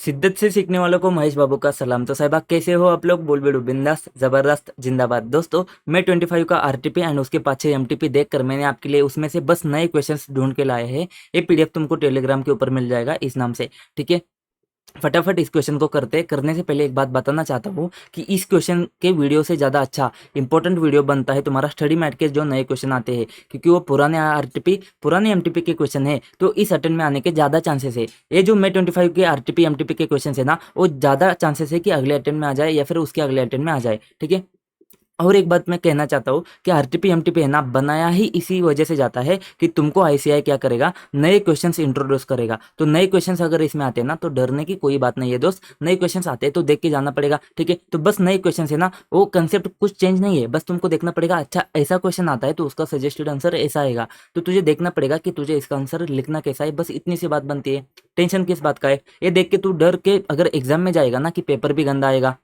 शिद्दत से सीखने वालों को महेश बाबू का सलाम। तो साहिबा कैसे हो आप लोग? बोल बेड़ू बिंदास जबरदस्त जिंदाबाद। दोस्तों मैं 25 का आरटीपी एंड उसके पाछे एमटीपी देखकर मैंने आपके लिए उसमें से बस नए क्वेश्चंस ढूंढ के लाए हैं। ये पीडीएफ तुमको टेलीग्राम के ऊपर मिल जाएगा इस नाम से, ठीक है। फटाफट इस क्वेश्चन को करने से पहले एक बात बताना चाहता हूँ कि इस क्वेश्चन के वीडियो से ज़्यादा अच्छा इंपॉर्टेंट वीडियो बनता है तुम्हारा स्टडी मैट के जो नए क्वेश्चन आते हैं, क्योंकि वो पुराने आरटीपी पुराने एमटीपी के क्वेश्चन है, तो इस अटेम्प्ट में आने के ज़्यादा चांसेस है। ये जो मैं 25 के आरटीपी एमटीपी के क्वेश्चन है ना, वो ज़्यादा चांसेस है कि अगले अटेम्प्ट में आ जाए या फिर उसके अगले अटेम्प्ट में आ जाए, ठीक है। और एक बात मैं कहना चाहता हूँ कि आरटीपी एमटीपी है ना, बनाया ही इसी वजह से जाता है कि तुमको आईसीआई क्या करेगा, नए क्वेश्चंस इंट्रोड्यूस करेगा। तो नए क्वेश्चंस अगर इसमें आते हैं ना, तो डरने की कोई बात नहीं है दोस्त। नए क्वेश्चंस आते हैं तो देख के जाना पड़ेगा, ठीक है। तो बस नए क्वेश्चंस है ना, वो कंसेप्ट कुछ चेंज नहीं है, बस तुमको देखना पड़ेगा अच्छा ऐसा क्वेश्चन आता है तो उसका सजेस्टेड आंसर ऐसा आएगा। तो तुझे देखना पड़ेगा कि तुझे इसका आंसर लिखना कैसा है, बस इतनी सी बात बनती है। टेंशन किस बात का है? ये देख के तू डर के अगर एग्जाम में जाएगा ना कि पेपर भी गंदा आएगा,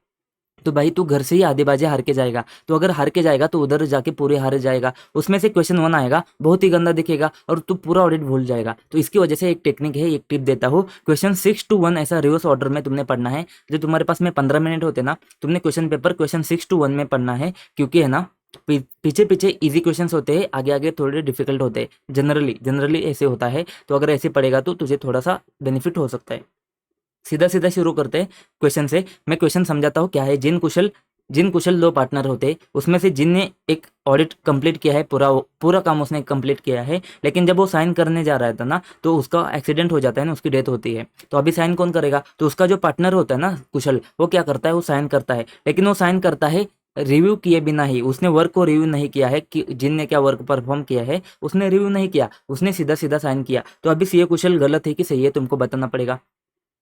तो भाई तू घर से ही आधे बाजे हार के जाएगा। तो अगर हार के जाएगा तो उधर जाके पूरे हार जाएगा। उसमें से क्वेश्चन 1 आएगा, बहुत ही गंदा दिखेगा और तू पूरा ऑडिट भूल जाएगा। तो इसकी वजह से एक टेक्निक है, एक टिप देता हूँ। क्वेश्चन 6 to 1 ऐसा रिवर्स ऑर्डर में तुमने पढ़ना है। जो तुम्हारे पास में 15 मिनट होते ना, तुमने क्वेश्चन पेपर क्वेश्चन 6 to 1 में पढ़ना है, क्योंकि है ना पीछे पीछे इजी क्वेश्चंस होते हैं, आगे आगे थोड़े डिफिकल्ट होते हैं। जनरली जनरली ऐसे होता है। तो अगर ऐसे पढ़ेगा तो तुझे थोड़ा सा बेनिफिट हो सकता है। सीधा सीधा शुरू करते हैं क्वेश्चन से। मैं क्वेश्चन समझाता हूँ क्या है। जिन कुशल 2 पार्टनर होते हैं, उसमें से जिन ने एक ऑडिट कंप्लीट किया है, पूरा पूरा काम उसने कंप्लीट किया है, लेकिन जब वो साइन करने जा रहा था ना, तो उसका एक्सीडेंट हो जाता है ना, उसकी डेथ होती है। तो अभी साइन कौन करेगा? तो उसका जो पार्टनर होता है ना कुशल, वो क्या करता है, वो साइन करता है। लेकिन वो साइन करता है रिव्यू किए बिना ही। उसने वर्क को रिव्यू नहीं किया है कि जिन ने क्या वर्क परफॉर्म किया है, उसने रिव्यू नहीं किया, उसने सीधा सीधा साइन किया। तो अभी ये कुशल गलत है कि सही है, तुमको बताना पड़ेगा।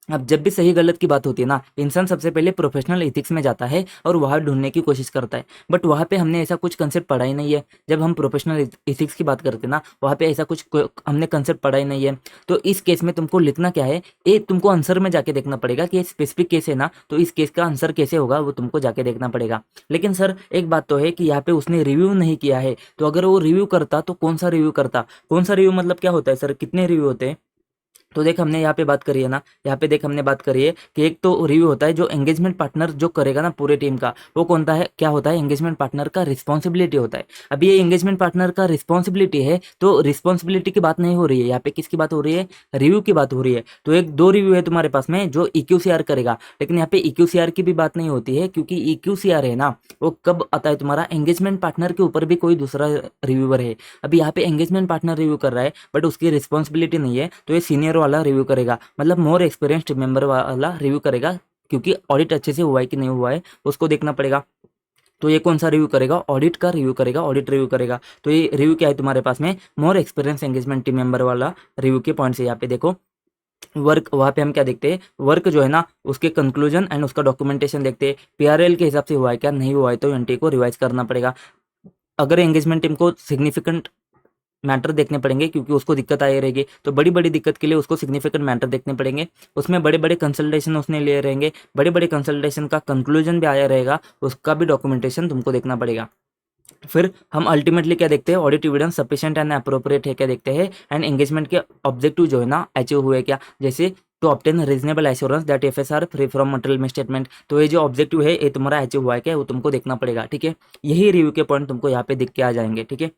अब जब भी सही गलत की बात होती है ना, इंसान सबसे पहले प्रोफेशनल एथिक्स में जाता है और वहाँ ढूंढने की कोशिश करता है। बट वहाँ पे हमने ऐसा कुछ कंसेप्ट पढ़ा ही नहीं है। जब हम प्रोफेशनल एथिक्स की बात करते हैं ना, वहाँ पे ऐसा कुछ हमने कंसेप्ट पढ़ा ही नहीं है। तो इस केस में तुमको लिखना क्या है, ये तुमको आंसर में जाके देखना पड़ेगा कि ये स्पेसिफिक केस है ना, तो इस केस का आंसर कैसे होगा वो तुमको जाके देखना पड़ेगा। लेकिन सर एक बात तो है कि यहाँ पे उसने रिव्यू नहीं किया है। तो अगर वो रिव्यू करता तो कौन सा रिव्यू करता? कौन सा रिव्यू मतलब क्या होता है सर, कितने रिव्यू होते हैं? तो देख हमने यहाँ पे बात करी है ना, यहाँ पे देख हमने बात करी है कि एक तो रिव्यू होता है जो एंगेजमेंट पार्टनर जो करेगा ना पूरे टीम का, वो कौन सा है, क्या होता है, एंगेजमेंट पार्टनर का रिस्पॉन्सिबिलिटी होता है। अब ये एंगेजमेंट पार्टनर का रिस्पॉन्सिबिलिटी है, तो रिस्पॉन्सिबिलिटी की बात नहीं हो रही है यहाँ पे, किसकी बात हो रही है, रिव्यू की बात हो रही है। तो एक 2 रिव्यू है तुम्हारे पास में जो EQCR करेगा, लेकिन यहाँ पे EQCR की भी बात नहीं होती है, क्योंकि EQCR है ना, वो कब आता है, तुम्हारा एंगेजमेंट पार्टनर के ऊपर भी कोई दूसरा रिव्यूअर है। अभी यहाँ पे एंगेजमेंट पार्टनर रिव्यू कर रहा है, बट उसकी रिस्पॉन्सिबिलिटी नहीं है, तो ये सीनियर वाला रिव्यू करेगा, मतलब मोर एक्सपीरियंस्ड मेंबर वाला रिव्यू करेगा, क्योंकि ऑडिट अच्छे से हुआ है कि नहीं हुआ है उसको देखना पड़ेगा। तो ये कौन सा रिव्यू करेगा, ऑडिट का रिव्यू करेगा, ऑडिट रिव्यू करेगा। तो ये रिव्यू क्या है तुम्हारे पास में, more experience engagement team member वाला रिव्यू के पॉइंट्स है। यहाँ पे देखो वर्क, वहाँ पे हम क्या देखते हैं, वर्क जो है ना उसके कंक्लूजन एंड उसका डॉक्यूमेंटेशन देखते हैं। PRL के हिसाब से हुआ है क्या, नहीं हुआ है तो एनटी को रिवाइज करना पड़ेगा। अगर एंगेजमेंट टीम को सिग्निफिकेंट मैटर देखने पड़ेंगे, क्योंकि उसको दिक्कत आई रहेगी, तो बड़ी बड़ी दिक्कत के लिए उसको सिग्निफिकेंट मैटर देखने पड़ेंगे। उसमें बड़े बड़े कंसल्टेशन उसने लिए रहेंगे, बड़े बड़े कंसल्टेशन का कंक्लूजन भी आया रहेगा, उसका भी डॉक्यूमेंटेशन तुमको देखना पड़ेगा। फिर हम अल्टीमेटली क्या देखते हैं, audit evidence sufficient and appropriate है क्या देखते हैं, एंड एंगेजमेंट के ऑब्जेक्टिव जो है ना अचीव हुए क्या, जैसे to obtain reasonable assurance that FSR free from material misstatement. तो ये जो ऑब्जेक्टिव है ये तुम्हारा अचीव हुआ है क्या, वो तुमको देखना पड़ेगा, ठीक है। यही रिव्यू के पॉइंट तुमको यहाँ पे दिख के आ जाएंगे, ठीक है।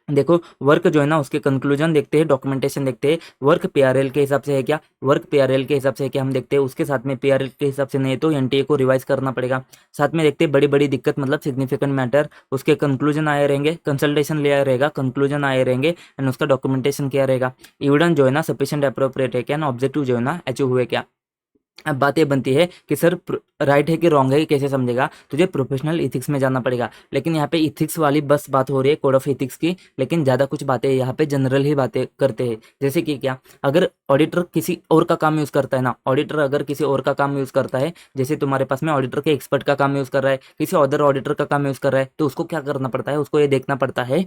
देखो वर्क जो है ना उसके कंक्लूजन देखते हैं, डॉक्यूमेंटेशन देखते हैं। वर्क PRL के हिसाब से है क्या, वर्क PRL के हिसाब से है क्या हम देखते हैं, उसके साथ में PRL के हिसाब से नहीं है तो NTA को रिवाइज करना पड़ेगा। साथ में देखते हैं बड़ी बड़ी दिक्कत मतलब सिग्निफिकेंट मैटर, उसके कंक्लूजन आए रहेंगे, कंसल्टेशन लिया रहेगा, कंक्लूजन आए रहेंगे, एंड उसका डॉक्यूमेंटेशन क्या रहेगा। एविडेंस जो है ना सफिशिएंट अप्रोप्रिएट है क्या, ना ऑब्जेक्टिव जो है ना अचीव हुए क्या। अब बात ये बनती है कि सर राइट है कि रॉन्ग है कैसे समझेगा, तुझे प्रोफेशनल इथिक्स में जाना पड़ेगा। लेकिन यहाँ पे इथिक्स वाली बस बात हो रही है, कोड ऑफ इथिक्स की, लेकिन ज़्यादा कुछ बातें यहाँ पे जनरल ही बातें करते हैं। जैसे कि क्या, अगर ऑडिटर किसी और का काम यूज़ करता है ना, ऑडिटर अगर किसी और का काम यूज़ करता है, जैसे तुम्हारे पास में ऑडिटर के एक्सपर्ट का काम यूज़ कर रहा है, किसी अदर ऑडिटर का काम यूज़ कर रहा है, तो उसको क्या करना पड़ता है, उसको ये देखना पड़ता है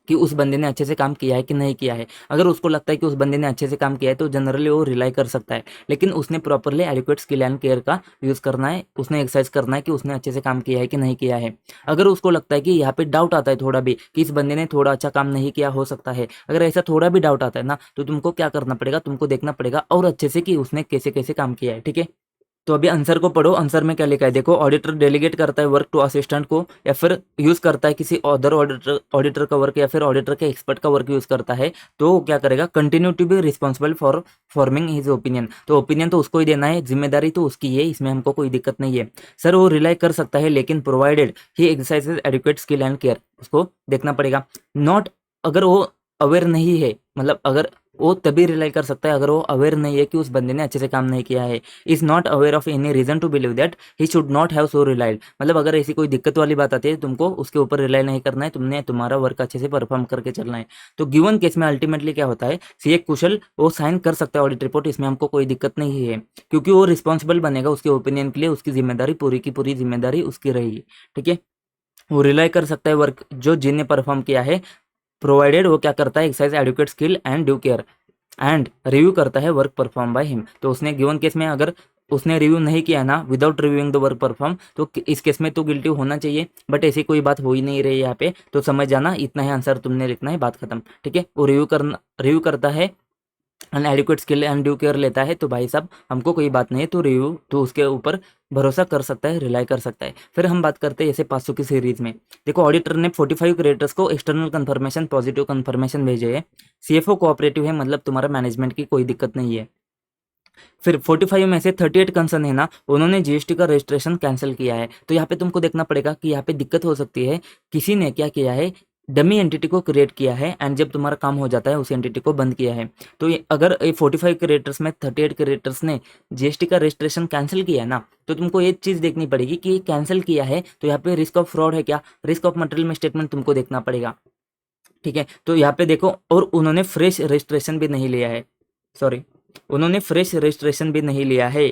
कि उस बंदे ने अच्छे से काम किया है कि नहीं किया है। अगर उसको लगता है कि उस बंदे ने अच्छे से काम किया है तो जनरली वो रिलाई कर सकता है, लेकिन उसने properly adequate skill and care का यूज़ करना है, उसने एक्सरसाइज करना है कि उसने अच्छे से काम किया है कि नहीं किया है। अगर उसको लगता है कि यहाँ पे डाउट आता है थोड़ा भी कि इस बंदे ने थोड़ा अच्छा काम नहीं किया हो सकता है, अगर ऐसा थोड़ा भी डाउट आता है ना, तो तुमको क्या करना पड़ेगा, तुमको देखना पड़ेगा और अच्छे से कि उसने कैसे कैसे काम किया है। ठीक है, तो अभी आंसर को पढ़ो, आंसर में क्या लिखा है देखो। ऑडिटर डेलीगेट करता है वर्क टू असिस्टेंट को, या फिर यूज करता है किसी अदर ऑडिटर ऑडिटर का वर्क, या फिर ऑडिटर के एक्सपर्ट का वर्क यूज करता है, तो वो क्या करेगा, continue to be responsible for forming his opinion. तो ओपिनियन तो उसको ही देना है, जिम्मेदारी तो उसकी है, इसमें हमको कोई दिक्कत नहीं है। सर वो रिलाई कर सकता है, लेकिन provided he exercises adequate skill and care, उसको देखना पड़ेगा। नॉट, अगर वो अवेयर नहीं है, मतलब अगर वो तभी रिलाई कर सकता है अगर वो अवेयर नहीं है कि उस बंदे ने अच्छे से काम नहीं किया है। Is not aware of any reason to believe that he should not have so relied, मतलब अगर ऐसी कोई दिक्कत वाली बात आती है तुमको उसके ऊपर रिलाई नहीं करना है, तुमने तुम्हारा वर्क अच्छे से परफॉर्म करके चलना है। तो गिवन केस में अल्टीमेटली क्या होता है, सीए कुशल वो साइन कर सकता है ऑडिट रिपोर्ट, इसमें हमको कोई दिक्कत नहीं है, क्योंकि वो रिस्पॉन्सिबल बनेगा उसके ओपिनियन के लिए, उसकी जिम्मेदारी पूरी की पूरी जिम्मेदारी उसकी रहेगी। ठीक है, वो रिलाई कर सकता है वर्क जो जिनने परफॉर्म किया है, प्रोवाइडेड वो क्या करता है, exercise educate skill and due care and review करता है वर्क परफॉर्म बाय हिम। तो उसने गिवन केस में अगर उसने रिव्यू नहीं किया ना, without reviewing the work perform, तो इस केस में तो गिल्टी होना चाहिए, बट ऐसी कोई बात हो ही नहीं रही यहाँ पे, तो समझ जाना इतना ही आंसर तुमने लिखना है, बात खत्म। ठीक है, वो रिव्यू करता है and adequate skill and due care लेता है, तो भाई साहब हमको कोई बात नहीं है, तो रिव्यू तो उसके ऊपर भरोसा कर सकता है, रिलाई कर सकता है। फिर हम बात करते हैं जैसे 500 की सीरीज में, देखो ऑडिटर ने 45 क्रिएटर्स को एक्सटर्नल कंफर्मेशन पॉजिटिव कंफर्मेशन भेजे है, सीएफओ कोऑपरेटिव है, मतलब तुम्हारा मैनेजमेंट की कोई दिक्कत नहीं है। फिर 45 में से 38 कंसर्न है ना, उन्होंने जीएसटी का रजिस्ट्रेशन कैंसिल किया है। तो यहाँ पे तुमको देखना पड़ेगा कि यहाँ पे दिक्कत हो सकती है, किसी ने क्या किया है, डमी एंटिटी को क्रिएट किया है, एंड जब तुम्हारा काम हो जाता है उस एंटिटी को बंद किया है। तो अगर ये 45 क्रिएटर्स में 38 क्रिएटर्स ने जीएसटी का रजिस्ट्रेशन कैंसिल किया है ना, तो तुमको ये चीज़ देखनी पड़ेगी कि कैंसिल किया है तो यहाँ पे रिस्क ऑफ फ्रॉड है क्या, रिस्क ऑफ मटेरियल स्टेटमेंट तुमको देखना पड़ेगा। ठीक है, तो यहाँ पे देखो, और उन्होंने फ्रेश रजिस्ट्रेशन भी नहीं लिया है, सॉरी, उन्होंने फ्रेश रजिस्ट्रेशन भी नहीं लिया है।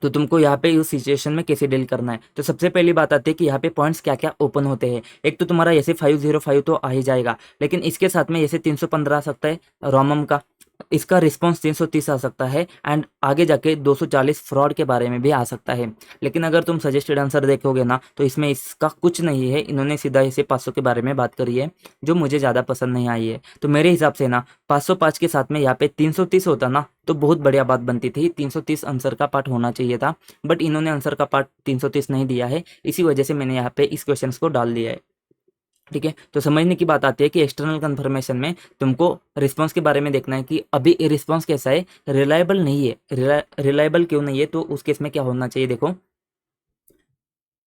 तो तुमको यहाँ पे उस सिचुएशन में कैसे डील करना है, तो सबसे पहली बात आती है कि यहाँ पे पॉइंट्स क्या क्या ओपन होते हैं। एक तो तुम्हारा ऐसे 505 तो आ ही जाएगा, लेकिन इसके साथ में ऐसे 315 आ सकता है रोमम का, इसका रिस्पॉन्स 330 आ सकता है, एंड आगे जाके 240 फ्रॉड के बारे में भी आ सकता है। लेकिन अगर तुम सजेस्टेड आंसर देखोगे ना, तो इसमें इसका कुछ नहीं है, इन्होंने सीधा ऐसे 500 के बारे में बात करी है, जो मुझे ज़्यादा पसंद नहीं आई है। तो मेरे हिसाब से ना 505 के साथ में यहाँ पे 330 होता ना, तो बहुत बढ़िया बात बनती थी, 330 आंसर का पार्ट होना चाहिए था, बट इन्होंने आंसर का पार्ट 330 नहीं दिया है, इसी वजह से मैंने यहाँ पे इस क्वेश्चन को डाल दिया है। ठीक है, तो समझने की बात आती है कि एक्सटर्नल कंफर्मेशन में तुमको रिस्पांस के बारे में देखना है कि अभी रिस्पांस कैसा है, रिलायबल नहीं है, रिलायबल क्यों नहीं है, तो उस केस में क्या होना चाहिए। देखो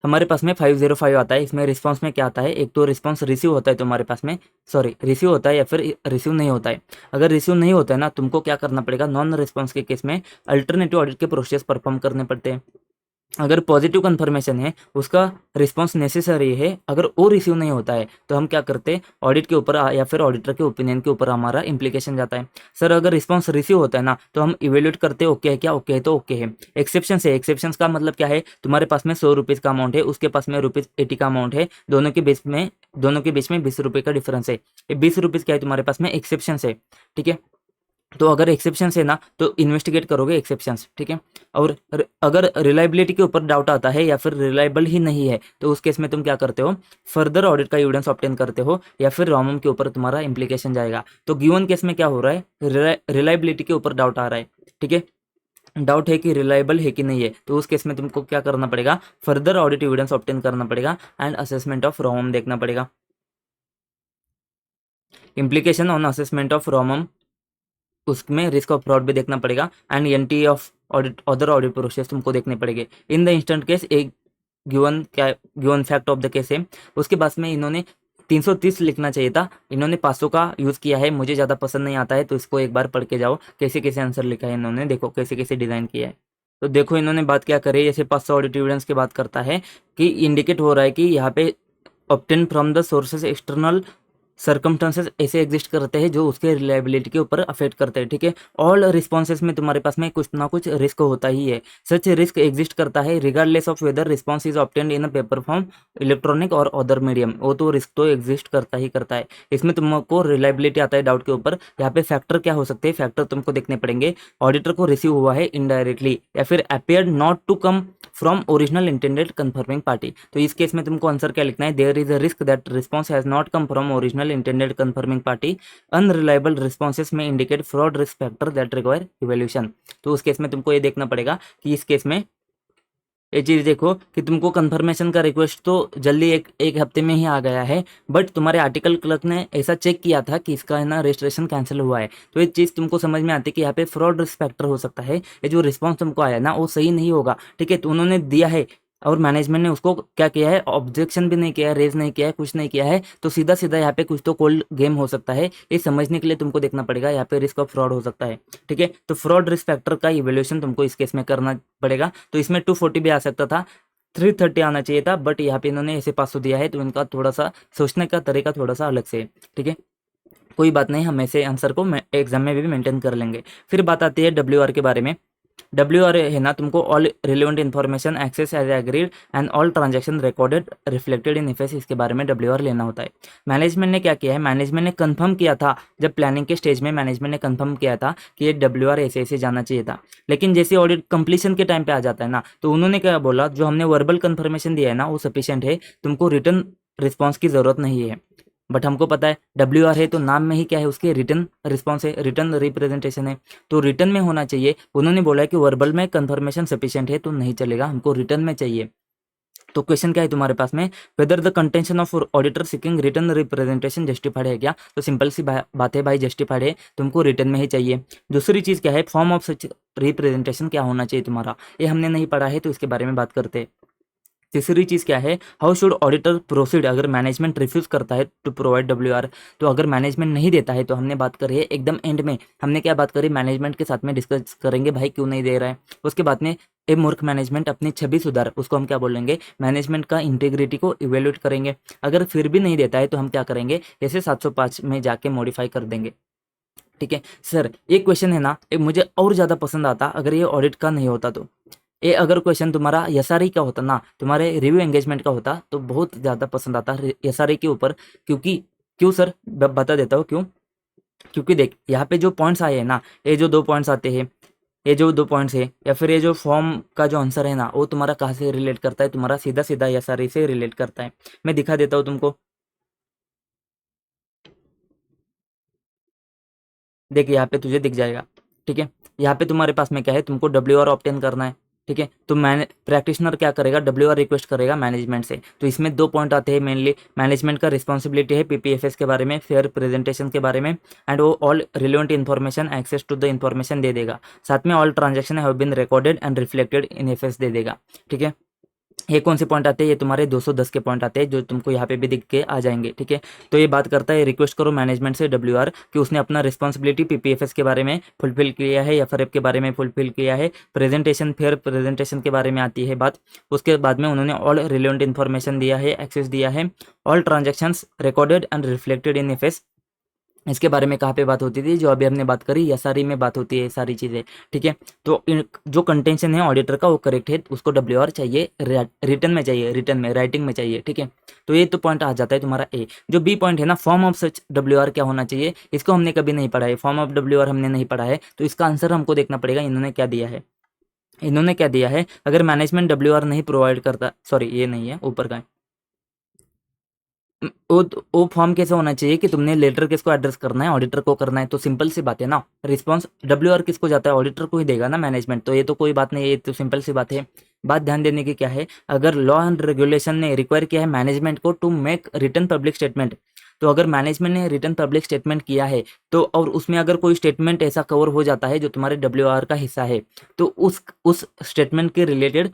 हमारे पास में 505 आता है, इसमें रिस्पांस में क्या आता है, एक तो रिस्पांस रिसीव होता है तुम्हारे पास में, सॉरी रिसीव होता है या फिर रिसीव नहीं होता है। अगर रिसीव नहीं होता है ना, तुमको क्या करना पड़ेगा, नॉन रिस्पांस के केस में अल्टरनेटिव ऑडिट के प्रोसेस परफॉर्म करने पड़ते हैं। अगर पॉजिटिव कंफर्मेशन है, उसका रिस्पांस नेसेसरी है, अगर वो रिसीव नहीं होता है तो हम क्या करते हैं, ऑडिट के ऊपर या फिर ऑडिटर के ओपिनियन के ऊपर हमारा इम्प्लीकेशन जाता है। सर अगर रिस्पांस रिसीव होता है ना, तो हम इवेल्यूएट करते हैं ओके है क्या, ओके है तो ओके है। एक्सेप्शन है, एक्सेप्शन का मतलब क्या है, तुम्हारे पास में 100 रुपीज़ का अमाउंट है, उसके पास में ₹80 का अमाउंट है, दोनों के बीच में 20 रुपये का डिफरेंस है, ये 20 रुपीज़ क्या है तुम्हारे पास में, एक्सेप्शन है। ठीक है, तो अगर एक्सेप्शंस है ना, तो इन्वेस्टिगेट करोगे एक्सेप्शंस। ठीक है, और अगर रिलायबिलिटी के ऊपर डाउट आता है या फिर रिलायबल ही नहीं है, तो उस केस में तुम क्या करते हो, फर्दर ऑडिट का एविडेंस ऑब्टेन करते हो, या फिर रोमम के ऊपर तुम्हारा इम्प्लीकेशन जाएगा। तो गिवन केस में क्या हो रहा है, रिलायबिलिटी के ऊपर डाउट आ रहा है। ठीक है, डाउट है कि रिलायबल है कि नहीं है, तो उस केस में तुमको क्या करना पड़ेगा, फर्दर ऑडिट एविडेंस ऑब्टेन करना पड़ेगा, एंड असेसमेंट ऑफ रोमम देखना पड़ेगा। Implication on assessment of ROMM, उसमें रिस्क ऑफ फ्रॉड भी देखना पड़ेगा, and entity of audit other audit process तुमको देखने पड़ेंगे। इन द इंस्टेंट केस एक given fact of the case है, उसके बाद में इन्होंने 330 लिखना चाहिए था, इन्होंने 500 का यूज़ किया है, मुझे ज़्यादा पसंद नहीं आता है, तो इसको एक बार पढ़ के जाओ कैसे कैसे आंसर लिखा है इन्होंने, देखो कैसे कैसे डिज़ाइन किया है। तो देखो इन्होंने बात क्या करी, जैसे 500 ऑडिट एविडेंस की बात करता है कि इंडिकेट हो रहा है कि यहाँ पे obtain from the sources external circumstances ऐसे एग्जिस्ट करते हैं जो उसके रिलायबिलिटी के ऊपर अफेक्ट करते हैं, ठीक है। ऑल रिस्पॉन्सेस में तुम्हारे पास में कुछ ना कुछ रिस्क होता ही है। सच रिस्क एग्जिस्ट करता है regardless of whether response is obtained in a paper form, electronic और अदर मीडियम। वो तो रिस्क तो एग्जिस्ट करता ही करता है। इसमें तुमको रिलायबिलिटी आता है डाउट के ऊपर। यहाँ पे फैक्टर क्या हो सकते हैं, फैक्टर तुमको देखने पड़ेंगे। ऑडिटर को रिसीव हुआ है इनडायरेक्टली, या फिर appeared not to come from original intended confirming party. तो इस केस में तुमको आंसर क्या लिखना है, there is a risk that response has not come from original intended confirming party. Unreliable responses में indicate fraud risk factor that require evaluation. तो उस केस में तुमको ये देखना पड़ेगा कि इस केस में ये चीज़ देखो कि तुमको कंफर्मेशन का रिक्वेस्ट तो जल्दी एक हफ्ते में ही आ गया है, बट तुम्हारे आर्टिकल क्लर्क ने ऐसा चेक किया था कि इसका है ना रजिस्ट्रेशन कैंसिल हुआ है। तो ये चीज़ तुमको समझ में आती है कि यहाँ पे फ्रॉड रिस्क फैक्टर हो सकता है। ये जो रिस्पॉन्स तुमको आया ना वो सही नहीं होगा, ठीक है। तो उन्होंने दिया है और मैनेजमेंट ने उसको क्या किया है, ऑब्जेक्शन भी नहीं किया है, रेज नहीं किया है, कुछ नहीं किया है। तो सीधा सीधा यहाँ पे कुछ तो कोल्ड गेम हो सकता है। ये समझने के लिए तुमको देखना पड़ेगा यहाँ पे रिस्क ऑफ फ्रॉड हो सकता है, ठीक है। तो फ्रॉड रिस्क फैक्टर का इवेल्यूशन तुमको इस केस में करना पड़ेगा। तो इसमें 240 भी आ सकता था, 330 आना चाहिए था, बट यहाँ पे इन्होंने ऐसे 500 दिया है। तो इनका थोड़ा सा सोचने का तरीका थोड़ा सा अलग से है, ठीक है। कोई बात नहीं, हम ऐसे आंसर को एग्जाम में भी मेंटेन कर लेंगे। फिर बात आती है WR के बारे में। WR है ना तुमको all relevant information access as agreed and all transaction recorded reflected in effect, इसके बारे में WR लेना होता है। मैनेजमेंट ने क्या किया है, मैनेजमेंट ने कंफर्म किया था, जब प्लानिंग के स्टेज में मैनेजमेंट ने कंफर्म किया था कि ये WR ऐसे ऐसे जाना चाहिए था। लेकिन जैसे ऑडिट कंप्लीशन के टाइम पे आ जाता है ना, तो उन्होंने क्या बोला, जो हमने वर्बल कंफर्मेशन दिया है ना वो सफिशिएंट है, तुमको रिटर्न रिस्पॉन्स की जरूरत नहीं है। बट हमको पता है WR है तो नाम में ही क्या है, उसके रिटर्न रिस्पॉन्स है, रिटर्न रिप्रेजेंटेशन है, तो रिटर्न में होना चाहिए। उन्होंने बोला है कि वर्बल में कंफर्मेशन सफिशिएंट है तो नहीं चलेगा, हमको रिटर्न में चाहिए। तो क्वेश्चन क्या है तुम्हारे पास में, whether the contention of auditor seeking written representation justified है क्या। तो सिंपल सी बात है भाई, जस्टिफाइड है, तुमको रिटर्न में ही चाहिए। दूसरी चीज क्या है, फॉर्म ऑफ सच रिप्रेजेंटेशन क्या होना चाहिए तुम्हारा, ये हमने नहीं पढ़ा है तो इसके बारे में बात करते हैं। तीसरी चीज क्या है, हाउ शुड ऑडिटर प्रोसीड अगर मैनेजमेंट रिफ्यूज करता है टू प्रोवाइड WR। तो अगर मैनेजमेंट नहीं देता है तो हमने बात करी है एकदम एंड में, हमने क्या बात करी, मैनेजमेंट के साथ में डिस्कस करेंगे भाई क्यों नहीं दे रहा है। उसके बाद में ए मूर्ख मैनेजमेंट अपनी छवि सुधार, उसको हम क्या बोलेंगे, मैनेजमेंट का इंटीग्रिटी को इवेल्युएट करेंगे। अगर फिर भी नहीं देता है तो हम क्या करेंगे, ऐसे 705 में जाके मॉडिफाई कर देंगे, ठीक है। सर एक क्वेश्चन है ना, एक मुझे और ज़्यादा पसंद आता अगर ये ऑडिट का नहीं होता तो, ये अगर क्वेश्चन तुम्हारा SRE का होता ना, तुम्हारे रिव्यू एंगेजमेंट का होता तो बहुत ज़्यादा पसंद आता SRE के ऊपर। क्योंकि क्यों सर, बता देता हूँ क्यों। क्योंकि देख यहाँ पे जो पॉइंट्स आए हैं ना, ये जो 2 पॉइंट्स आते हैं, ये जो 2 पॉइंट्स है, या फिर ये जो फॉर्म का जो आंसर है ना, वो तुम्हारा कहाँ से रिलेट करता है, तुम्हारा सीधा सीधा SRE से रिलेट करता है। मैं दिखा देता हूँ तुमको, देख यहाँ पे तुझे दिख जाएगा, ठीक है। यहाँ पे तुम्हारे पास में क्या है, तुमको WR ऑब्टेन करना है, ठीक है। तो मैंने प्रैक्टिशनर क्या करेगा, WR रिक्वेस्ट करेगा मैनेजमेंट से। तो इसमें 2 पॉइंट आते हैं मेनली, मैनेजमेंट का रिस्पॉन्सिबिलिटी है PPFS के बारे में, फेयर प्रेजेंटेशन के बारे में, एंड वो all relevant information access to the information दे देगा। साथ में all transaction have been recorded and reflected in FS दे देगा, ठीक है। ये कौन से पॉइंट आते हैं, ये तुम्हारे 210 के पॉइंट आते हैं जो तुमको यहाँ पे भी दिख के आ जाएंगे, ठीक है। तो ये बात करता है, रिक्वेस्ट करो मैनेजमेंट से WR कि उसने अपना रिस्पॉन्सिबिलिटी PPFS के बारे में फुलफिल किया है या FRF के बारे में फुलफिल किया है। प्रेजेंटेशन, फेयर प्रेजेंटेशन के बारे में आती है बात। उसके बाद में उन्होंने ऑल रिलेवेंट इन्फॉर्मेशन दिया है, एक्सेस दिया है, all transactions recorded and reflected in FS, इसके बारे में कहाँ पे बात होती थी, जो अभी हमने बात करी SRE में बात होती है सारी चीज़ें, ठीक है। तो जो कंटेंशन है ऑडिटर का वो करेक्ट है, उसको WR चाहिए, रिटर्न में चाहिए, रिटर्न में राइटिंग में चाहिए, ठीक है। तो ये तो पॉइंट आ जाता है तुम्हारा A। जो B पॉइंट है ना, फॉर्म ऑफ सच WR क्या होना चाहिए, इसको हमने कभी नहीं पढ़ा है, फॉर्म ऑफ WR हमने नहीं पढ़ा है, तो इसका आंसर हमको देखना पड़ेगा इन्होंने क्या दिया है। इन्होंने क्या दिया है, अगर मैनेजमेंट WR नहीं प्रोवाइड करता, सॉरी ये नहीं है, ऊपर का है, वो फॉर्म कैसे होना चाहिए कि तुमने लेटर किसको एड्रेस करना है, ऑडिटर को करना है। तो सिंपल सी बात है ना, रिस्पांस WR किसको जाता है, ऑडिटर को ही देगा ना मैनेजमेंट। तो ये तो कोई बात नहीं है, ये तो सिंपल सी बात है। बात ध्यान देने की क्या है, अगर लॉ एंड रेगुलेशन ने रिक्वायर किया है मैनेजमेंट को to make return public statement, तो अगर मैनेजमेंट ने रिटर्न पब्लिक स्टेटमेंट किया है तो, और उसमें अगर कोई स्टेटमेंट ऐसा कवर हो जाता है जो तुम्हारे WR का हिस्सा है, तो उस स्टेटमेंट के रिलेटेड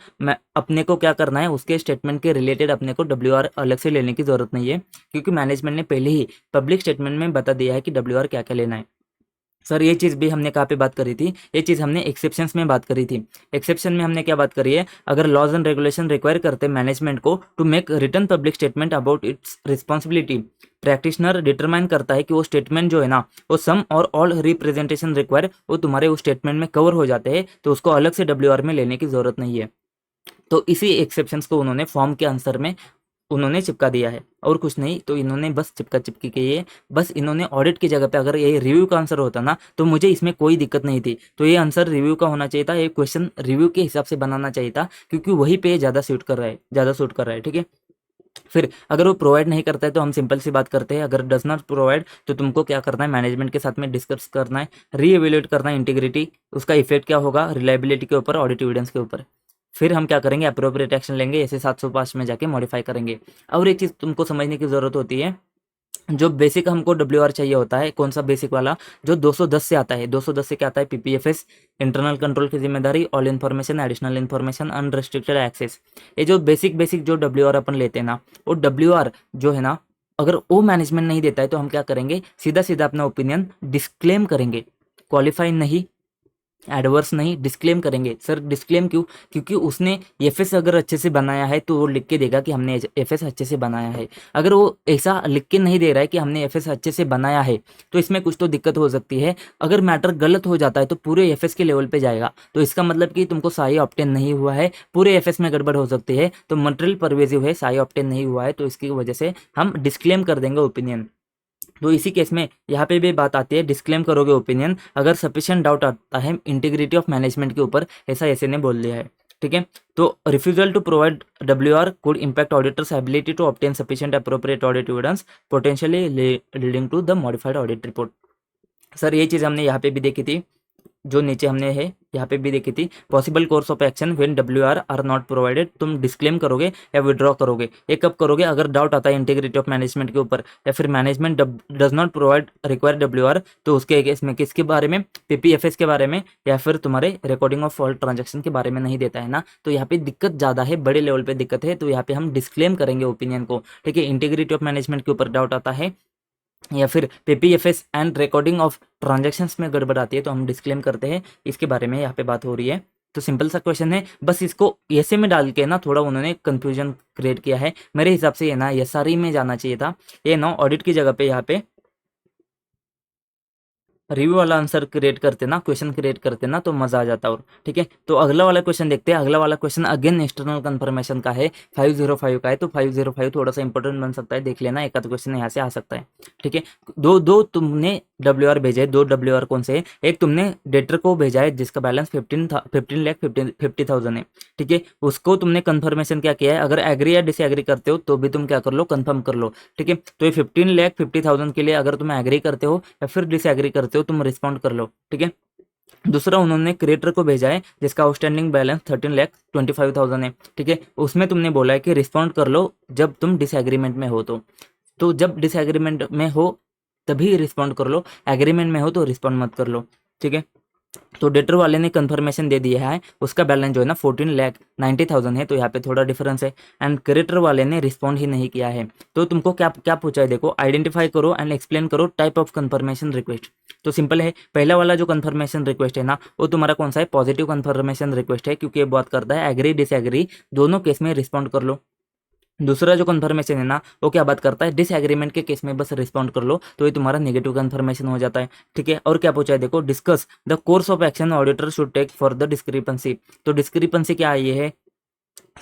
अपने को क्या करना है, उसके स्टेटमेंट के रिलेटेड अपने को WR अलग से लेने की जरूरत नहीं है, क्योंकि मैनेजमेंट ने पहले ही पब्लिक स्टेटमेंट में बता दिया है कि WR क्या क्या लेना है। सर ये चीज़ भी हमने कहाँ पे बात करी थी, ये चीज़ हमने एक्सेप्शंस में बात करी थी। एक्सेप्शन में हमने क्या बात करी है, अगर लॉज एंड रेगुलेशन रिक्वायर करते हैं मैनेजमेंट को to make return public statement about its responsibility, practitioner determine करता है कि वो स्टेटमेंट जो है ना, वो सम और ऑल रिप्रेजेंटेशन रिक्वायर वो तुम्हारे उस स्टेटमेंट में कवर हो जाते हैं, तो उसको अलग से WR में लेने की जरूरत नहीं है। तो इसी एक्सेप्शंस को उन्होंने फॉर्म के आंसर में उन्होंने चिपका दिया है, और कुछ नहीं। तो इन्होंने बस चिपका चिपकी के ये बस इन्होंने ऑडिट की जगह पे अगर ये रिव्यू का आंसर होता ना, तो मुझे इसमें कोई दिक्कत नहीं थी। तो ये आंसर रिव्यू का होना चाहिए था, ये क्वेश्चन रिव्यू के हिसाब से बनाना चाहिए था, क्योंकि वहीं पे ज़्यादा सूट कर रहा है, ज़्यादा सूट कर रहा है। ठीक है, फिर अगर वो प्रोवाइड नहीं करता है तो हम सिंपल सी बात करते हैं, अगर डज नॉट प्रोवाइड तो तुमको क्या करना है, मैनेजमेंट के साथ में डिस्कस करना है, रीएवेल्यूएट करना है इंटीग्रिटी, उसका इफेक्ट क्या होगा रिलायबिलिटी के ऊपर, ऑडिट एविडेंस के ऊपर। फिर हम क्या करेंगे, अप्रोप्रिएट एक्शन लेंगे, ऐसे 705 में जाके मॉडिफाई करेंगे। और एक चीज़ तुमको समझने की ज़रूरत होती है, जो बेसिक हमको WR चाहिए होता है, कौन सा बेसिक वाला, जो 210 से आता है। 210 से क्या आता है, PPFS, इंटरनल कंट्रोल की जिम्मेदारी, all information, additional information, unrestricted access. ये जो बेसिक बेसिक जो WR अपन लेते हैं ना, वो WR जो है ना, अगर वो मैनेजमेंट नहीं देता है तो हम क्या करेंगे, सीधा सीधा अपना ओपिनियन डिस्क्लेम करेंगे, क्वालिफाई नहीं, एडवर्स नहीं, डिस्क्लेम करेंगे। सर डिस्क्लेम क्यों, क्योंकि उसने एफएस अगर अच्छे से बनाया है तो वो लिख के देगा कि हमने एफएस अच्छे से बनाया है। अगर वो ऐसा लिख के नहीं दे रहा है कि हमने एफएस अच्छे से बनाया है, तो इसमें कुछ तो दिक्कत हो सकती है। अगर मैटर गलत हो जाता है तो पूरे एफएस के लेवल पे जाएगा, तो इसका मतलब कि तुमको साई ऑब्टेन नहीं हुआ है, पूरे एफएस में गड़बड़ हो सकती है। तो मटेरियल परवेजिव है, साई ऑब्टेन नहीं हुआ है, तो इसकी वजह से हम डिस्क्लेम कर देंगे ओपिनियन। तो इसी केस में यहाँ पे भी बात आती है, डिस्क्लेम करोगे ओपिनियन अगर सफिशिएंट डाउट आता है इंटीग्रिटी ऑफ मैनेजमेंट के ऊपर, ऐसा ऐसे ने बोल दिया है। ठीक है, तो refusal to provide WR could impact auditor's ability to obtain sufficient appropriate audit evidence, potentially leading to the modified audit report. Sir ये चीज़ हमने यहाँ पे भी देखी थी, जो नीचे हमने है यहाँ पे भी देखी थी, possible course of action when WR are not provided, तुम डिस्क्लेम करोगे या विड्रॉ करोगे। ये कब करोगे, अगर डाउट आता है इंटीग्रिटी ऑफ मैनेजमेंट के ऊपर, या फिर management does not provide require WR, तो उसके केस में किसके बारे में, PPFS के बारे में, या फिर तुम्हारे रिकॉर्डिंग ऑफ ऑल ट्रांजेक्शन के बारे में नहीं देता है ना, तो यहाँ पे दिक्कत ज़्यादा है, बड़े लेवल पे दिक्कत है। तो यहाँ पे हम डिस्क्लेम करेंगे ओपिनियन को। ठीक है, इंटीग्रिटी ऑफ मैनेजमेंट के ऊपर डाउट आता है, या फिर PPFS and recording of transactions में गड़बड़ आती है, तो हम डिस्क्लेम करते हैं। इसके बारे में यहाँ पे बात हो रही है। तो सिंपल सा क्वेश्चन है, बस इसको ऐसे में डाल के ना थोड़ा उन्होंने कंफ्यूजन क्रिएट किया है। मेरे हिसाब से ये ना SRE में जाना चाहिए था, ये ना ऑडिट की जगह पे यहाँ पे रिव्यू वाला आंसर क्रिएट करते ना, क्वेश्चन क्रिएट करते ना, तो मजा आ जाता। और ठीक है, तो अगला वाला क्वेश्चन देखते हैं। अगला वाला क्वेश्चन अगेन एक्सटर्नल कंफर्मेशन का है, 505 का है। तो 505 थोड़ा सा इंपॉर्टेंट बन सकता है, देख लेना, एक आध क्वेश्चन यहाँ से आ सकता है। ठीक है, दो तुमने WR भेजे है, 2 WR कौन से है, एक तुमने डेटर को भेजा है जिसका बैलेंस 15,50,000 है। ठीक है, उसको तुमने कंफर्मेशन क्या किया है, अगर एग्री या डिसएग्री करते हो तो भी तुम क्या कर लो, कंफर्म कर लो। ठीक है, तो ये 15,50,000 के लिए अगर तुम एग्री करते हो या फिर डिसएग्री करते हो, तुम रिस्पॉन्ड कर लो। ठीक है, दूसरा उन्होंने क्रिएटर को भेजा है जिसका आउटस्टैंडिंग बैलेंस 13,25,000 है। ठीक है, उसमें तुमने बोला है कि रिस्पॉन्ड कर लो जब तुम डिसएग्रीमेंट में हो। तो जब डिसएग्रीमेंट में हो तभी रिस्पॉन्ड कर लो, एग्रीमेंट में हो तो रिस्पॉन्ड मत कर लो। ठीक है, तो डेटर वाले ने कंफर्मेशन दे दिया है, उसका बैलेंस जो है ना 14,90,000 है, तो यहाँ पे थोड़ा डिफरेंस है। एंड क्रेडिटर वाले ने रिस्पॉन्ड ही नहीं किया है। तो तुमको क्या क्या पूछा है, देखो, आइडेंटिफाई करो एंड एक्सप्लेन करो टाइप ऑफ कंफर्मेशन रिक्वेस्ट। तो सिंपल है, पहला वाला जो कंफर्मेशन रिक्वेस्ट है ना, वो तुम्हारा कौन सा है, पॉजिटिव कंफर्मेशन रिक्वेस्ट है, क्योंकि ये बात करता है एग्री डिसएग्री दोनों केस में रिस्पॉन्ड कर लो। दूसरा जो कंफर्मेशन है ना, वो क्या बात करता है, डिसएग्रीमेंट के केस में बस रिस्पॉन्ड कर लो, तो ये तुम्हारा नेगेटिव कंफर्मेशन हो जाता है। ठीक है, और क्या पूछा है, देखो, discuss the course of action auditor should take for the discrepancy. तो डिस्क्रिपेंसी क्या है, ये है,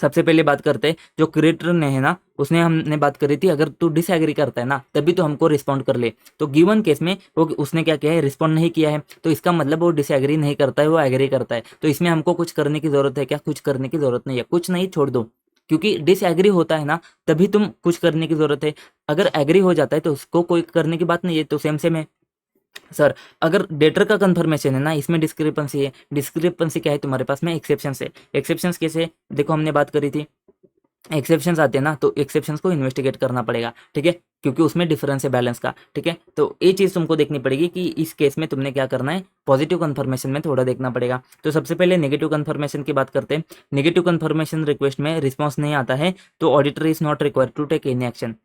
सबसे पहले बात करते हैं, जो क्रिएटर ने है ना, उसने हमने बात करी थी, अगर तू डिसएग्री करता है ना तभी तो हमको रिस्पॉन्ड कर ले। तो गिवन केस में वो उसने क्या किया है, रिस्पॉन्ड नहीं किया है, तो इसका मतलब वो डिसएग्री नहीं करता है, वो एग्री करता है। तो इसमें हमको कुछ करने की जरूरत है क्या, कुछ करने की जरूरत नहीं है, कुछ नहीं, छोड़ दो, क्योंकि डिसएग्री होता है ना तभी तुम कुछ करने की जरूरत है। अगर एग्री हो जाता है तो उसको कोई करने की बात नहीं है, तो सेम सेम है। सर अगर डेटर का कंफर्मेशन है ना, इसमें डिस्क्रिपेंसी है, डिस्क्रिपेंसी क्या है तुम्हारे पास में, एक्सेप्शंस है। एक्सेप्शंस कैसे, देखो हमने बात करी थी, एक्सेप्शंस आते हैं ना, तो एक्सेप्शंस को इन्वेस्टिगेट करना पड़ेगा। ठीक है, क्योंकि उसमें डिफरेंस है बैलेंस का। ठीक है, तो ये चीज़ तुमको देखनी पड़ेगी कि इस केस में तुमने क्या करना है, पॉजिटिव कंफर्मेशन में थोड़ा देखना पड़ेगा। तो सबसे पहले नेगेटिव कंफर्मेशन की बात करते हैं। नेगेटिव कंफर्मेशन रिक्वेस्ट में रिस्पॉन्स नहीं आता है तो auditor is not required to take any action.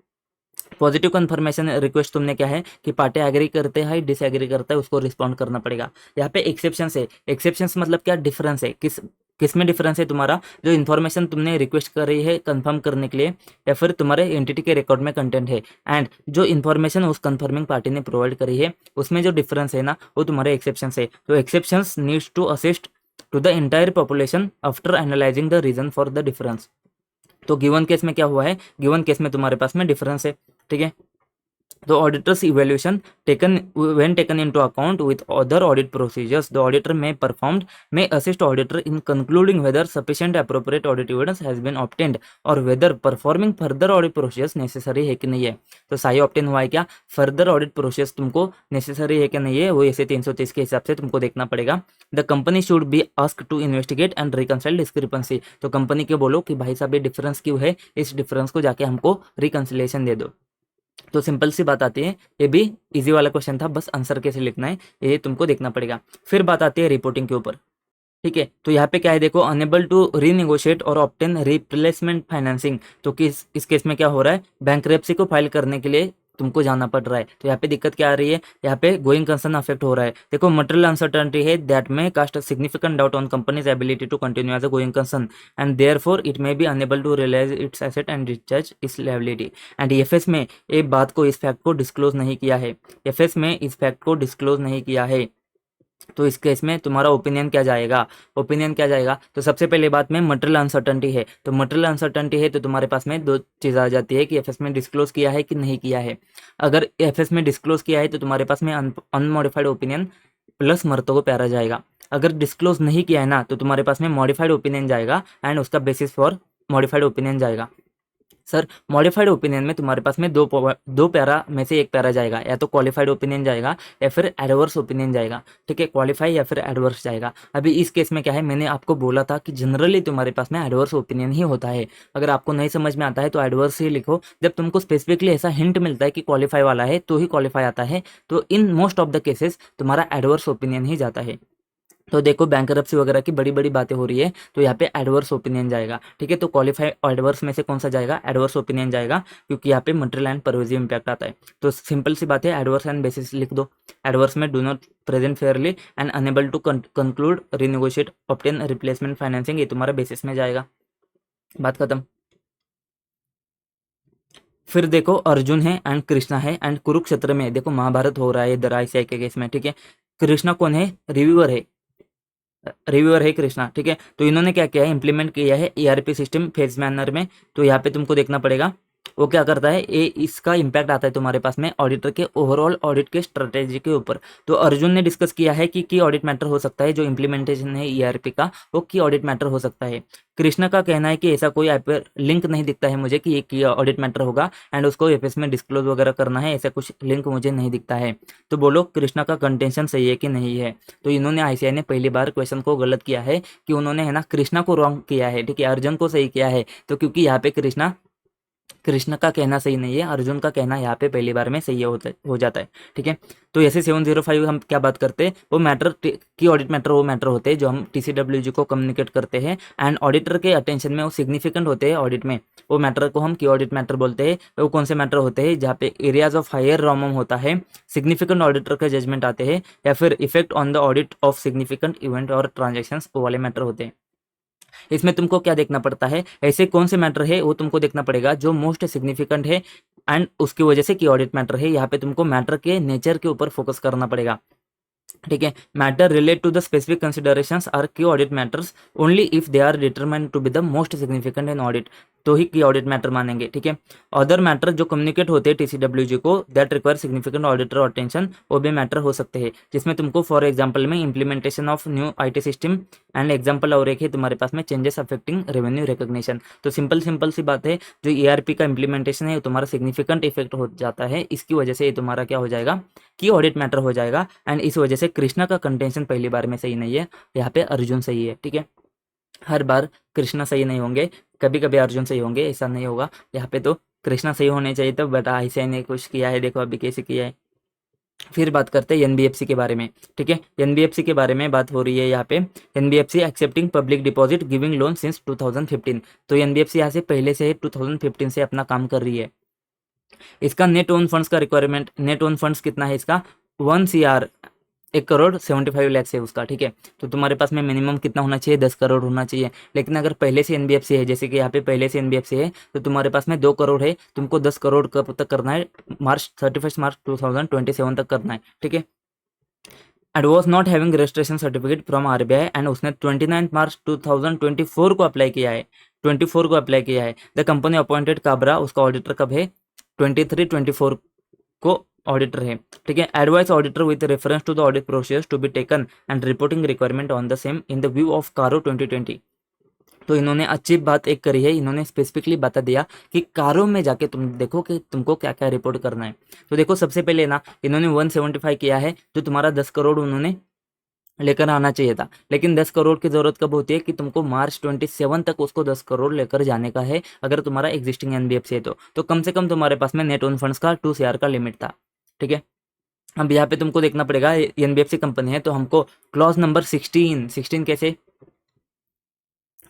Positive confirmation request तुमने क्या है कि पार्टी एग्री करते हैं डिसएग्री करता है उसको रिस्पॉन्ड करना पड़ेगा। यहाँ पे एक्सेप्शंस है, एक्सेप्शंस मतलब क्या डिफरेंस है, किस में डिफरेंस है तुम्हारा, जो इन्फॉर्मेशन तुमने रिक्वेस्ट करी है कंफर्म करने के लिए या फिर तुम्हारे एंटिटी के रिकॉर्ड में कंटेंट है एंड जो इन्फॉर्मेशन उस कंफर्मिंग पार्टी ने प्रोवाइड करी है उसमें जो डिफरेंस है ना वो तुम्हारे एक्सेप्शंस है। तो exceptions needs to assist to the entire population after analysing the reason for the difference. तो गिवन केस में क्या हुआ है, गिवन केस में तुम्हारे पास में डिफरेंस है, ठीक है। The auditor's evaluation when taken into account with other audit procedures, the auditor may assist auditor in concluding whether sufficient appropriate audit evidence has been obtained or whether performing further audit procedures necessary है कि नहीं है। तो सही obtain हुआ है क्या, further audit process तुमको नेसेसरी है कि नहीं है वो ऐसे 330 के हिसाब से तुमको देखना पड़ेगा। The company should be ask to investigate and reconcile discrepancy. तो कंपनी के बोलो कि भाई साहब ये डिफरेंस क्यों है, इस डिफरेंस को जाके हमको रिकंसिलेशन दे दो। तो सिंपल सी बात आती है, ये भी इजी वाला क्वेश्चन था, बस आंसर कैसे लिखना है ये तुमको देखना पड़ेगा। फिर बात आती है रिपोर्टिंग के ऊपर, ठीक है। तो यहाँ पे क्या है देखो, अनेबल टू रीनेगोशिएट और ऑब्टेन रिप्लेसमेंट फाइनेंसिंग। तो इस केस में क्या हो रहा है, बैंकरप्सी को फाइल करने के लिए तुमको जाना पड़ रहा है। तो यहाँ पे दिक्कत क्या आ रही है, यहाँ पे गोइंग कंसर्न अफेक्ट हो रहा है। देखो मटेरियल अनसर्टेनिटी है दैट में cast significant doubt on company's ability to continue as a going concern and therefore it may be unable to realise its asset and discharge its liability. And FS में ये बात को, इस fact को disclose नहीं किया है, एफएस में इस फैक्ट को डिस्क्लोज नहीं किया है। तो इस केस में तुम्हारा ओपिनियन क्या जाएगा, ओपिनियन क्या जाएगा। तो सबसे पहले बात में मटेरियल अनसर्टेनिटी है, तो मटेरियल अनसर्टेनिटी है तो तुम्हारे पास में दो चीज़ आ जाती है कि एफएस में डिस्क्लोज किया है कि नहीं किया है। अगर एफएस में डिस्क्लोज किया है तो तुम्हारे पास में अनमॉडिफाइड ओपिनियन प्लस मर्तो को प्यारा जाएगा। अगर डिस्क्लोज नहीं किया है ना तो तुम्हारे पास में मॉडिफाइड ओपिनियन जाएगा एंड उसका बेसिस फॉर मॉडिफाइड ओपिनियन जाएगा। सर मॉडिफाइड ओपिनियन में तुम्हारे पास में दो पैरा में से एक पैरा जाएगा, या तो क्वालिफाइड ओपिनियन जाएगा या फिर एडवर्स ओपिनियन जाएगा, ठीक है। क्वालिफाई या फिर एडवर्स जाएगा। अभी इस केस में क्या है, मैंने आपको बोला था कि जनरली तुम्हारे पास में एडवर्स ओपिनियन ही होता है। अगर आपको नहीं समझ में आता है तो एडवर्स ही लिखो, जब तुमको स्पेसिफिकली ऐसा हिंट मिलता है कि क्वालिफाई वाला है तो ही क्वालिफाई आता है। तो in most of the cases तुम्हारा एडवर्स ओपिनियन ही जाता है। तो देखो बैंकरप्सी वगैरह की बड़ी बड़ी बातें हो रही है तो यहाँ पे एडवर्स ओपिनियन जाएगा, ठीक है। तो क्वालिफाई एडवर्स में से कौन सा जाएगा, एडवर्स ओपिनियन जाएगा, क्योंकि यहाँ पे मटेरियल एंड परवेजिव इंपैक्ट आता है। तो सिंपल सी बात है, एडवर्स एंड बेसिस लिख दो। एडवर्स में do not present fairly and unable to conclude renegotiate obtain replacement financing, ये तुम्हारा बेसिस में जाएगा। बात खत्म। फिर देखो अर्जुन है एंड कृष्णा है एंड कुरुक्षेत्र में देखो महाभारत हो रहा है इधर आईसीआई के केस में, ठीक है। कृष्णा कौन है, रिव्यूअर है, रिव्यूअर है कृष्णा, ठीक है। तो इन्होंने क्या किया है, इंप्लीमेंट किया है ईआरपी सिस्टम फेज मैनर में। तो यहाँ पे तुमको देखना पड़ेगा वो क्या करता है, ये इसका इम्पैक्ट आता है तुम्हारे पास में ऑडिटर के ओवरऑल ऑडिट के स्ट्रेटेजी के ऊपर। तो अर्जुन ने डिस्कस किया है कि की ऑडिट मैटर हो सकता है, जो इम्प्लीमेंटेशन है ईआरपी का वो की ऑडिट मैटर हो सकता है। कृष्णा का कहना है कि ऐसा कोई लिंक नहीं दिखता है मुझे कि ये की ऑडिट मैटर होगा एंड उसको एफएस में डिस्क्लोज वगैरह करना है, ऐसा कुछ लिंक मुझे नहीं दिखता है। तो बोलो कृष्णा का कंटेंशन सही है कि नहीं है। तो इन्होंने आईसीआई ने पहली बार क्वेश्चन को गलत किया है कि उन्होंने है ना कृष्णा को रॉन्ग किया है, ठीक है, अर्जुन को सही किया है। तो क्योंकि यहाँ पे कृष्ण का कहना सही नहीं है, अर्जुन का कहना यहाँ पे पहली बार में सही हो जाता है, ठीक है। तो ऐसे 705 हम क्या बात करते हैं, वो मैटर की ऑडिट मैटर वो मैटर होते हैं जो हम टीसीडब्ल्यूजी को कम्युनिकेट करते हैं एंड ऑडिटर के अटेंशन में वो सिग्निफिकेंट होते हैं ऑडिट में, वो मैटर को हम की ऑडिट मैटर बोलते हैं। वो कौन से मैटर होते हैं, जहाँ पे एरियाज ऑफ हायर रॉमम होता है, सिग्निफिकेंट ऑडिटर के जजमेंट आते हैं, या फिर effect on the audit of significant event और ट्रांजेक्शन, वो वाले मैटर होते हैं। इसमें तुमको क्या देखना पड़ता है, ऐसे कौन से मैटर है वो तुमको देखना पड़ेगा जो मोस्ट सिग्निफिकेंट है एंड उसकी वजह से की ऑडिट मैटर है। यहाँ पे तुमको मैटर के नेचर के ऊपर फोकस करना पड़ेगा, ठीक है। Matter relate to the specific considerations are key audit matters only if they are determined to be the most significant in audit, तो ही की ऑडिट मैटर मानेंगे, ठीक है। अदर मैटर जो कम्युनिकेट होते हैं टीसीडब्ल्यूजी को that require significant auditor attention, वो भी मैटर हो सकते हैं, जिसमें तुमको फॉर एग्जांपल में implementation of new IT system and example और एक है तुम्हारे पास में चेंजेस अफेक्टिंग रेवेन्यू रिकॉग्निशन। तो सिंपल सी बात है, जो ईआरपी का इंप्लीमेंटेशन है वो तुम्हारा सिग्निफिकेंट इफेक्ट हो जाता है, इसकी वजह से ये तुम्हारा क्या हो जाएगा, की ऑडिट मैटर हो जाएगा एंड इस वजह से कृष्णा का कंटेंशन पहली बार में सही नहीं है, यहाँ पे अर्जुन सही है, ठीक है। हर बार कृष्णा सही नहीं होंगे, कभी कभी अर्जुन सही होंगे, ऐसा नहीं होगा। यहाँ पे तो कृष्णा सही होने चाहिए, तो बट आईसीआई ने कुछ किया है, देखो अभी कैसे किया है। फिर बात करते हैं एनबीएफसी के बारे में, ठीक है। एनबीएफसी के बारे में बात हो रही है यहाँ पे, NBFC accepting public deposit giving loan since 2015। तो एनबीएफसी यहाँ से पहले से 2015 से अपना काम कर रही है, इसका नेट ओन फंड्स का रिक्वायरमेंट, नेट ओन फंड्स कितना है इसका, 1 CR 1 करोड़ 75 लाख है उसका, ठीक है। तो तुम्हारे पास में मिनिमम कितना होना चाहिए, 10 करोड़ होना चाहिए। लेकिन अगर पहले से एनबीएफसी है, जैसे कि यहाँ पे पहले से एनबीएफसी है, तो तुम्हारे पास में 2 करोड़ है, तुमको 10 करोड़ कब तक करना है, मार्च 31 मार्च 2027 तक करना है, ठीक है। And was not having registration certificate from RBI, and उसने 29 मार्च 2024 को अप्लाई किया है, 24 को अप्लाई किया है। द कंपनी अपॉइंटेड काबरा, उसका ऑडिटर कब है, 23-24 को ऑडिटर है, ठीक है। Advise auditor with reference to the audit process to be taken and reporting requirement on the same in the view of CARO 2020। तो इन्होंने अच्छी बात एक करी है, इन्होंने स्पेसिफिकली बता दिया कि कारों में जाके तुम देखो कि तुमको क्या क्या रिपोर्ट करना है। तो देखो सबसे पहले ना इन्होंने 175 किया है, जो तुम्हारा 10 करोड़ उन्होंने लेकर आना चाहिए था। लेकिन 10 करोड़ की जरूरत कब होती है कि तुमको मार्च 27 तक उसको 10 करोड़ लेकर जाने का है, अगर तुम्हारा एग्जिस्टिंग एनबीएफसी है तो कम से कम तुम्हारे पास में नेट ओन फंड्स का 2 CR का लिमिट था, ठीक है। अब यहाँ पे तुमको देखना पड़ेगा, एनबीएफसी कंपनी है तो हमको क्लॉज नंबर 16 कैसे,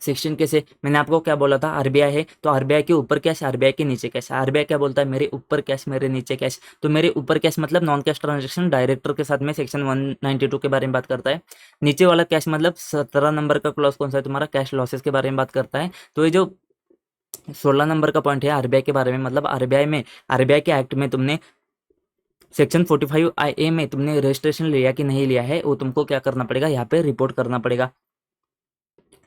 16 कैसे, मैंने आपको क्या बोला था, आरबीआई है तो आरबीआई के ऊपर कैश, आरबीआई के नीचे कैश। आरबीआई क्या बोलता है, मेरे ऊपर कैश मेरे नीचे कैश। तो मेरे ऊपर कैश मतलब नॉन कैश ट्रांजेक्शन डायरेक्टर के साथ में सेक्शन 192 के बारे में बात करता है। नीचे वाला कैश मतलब 17 नंबर का क्लॉज कौन सा है तुम्हारा, कैश लॉसेस के बारे में बात करता है। तो ये जो 16 नंबर का पॉइंट है आरबीआई के बारे में, मतलब आरबीआई के एक्ट में तुमने सेक्शन 45IA में तुमने रजिस्ट्रेशन लिया कि नहीं लिया है, वो तुमको क्या करना पड़ेगा, यहाँ पे रिपोर्ट करना पड़ेगा।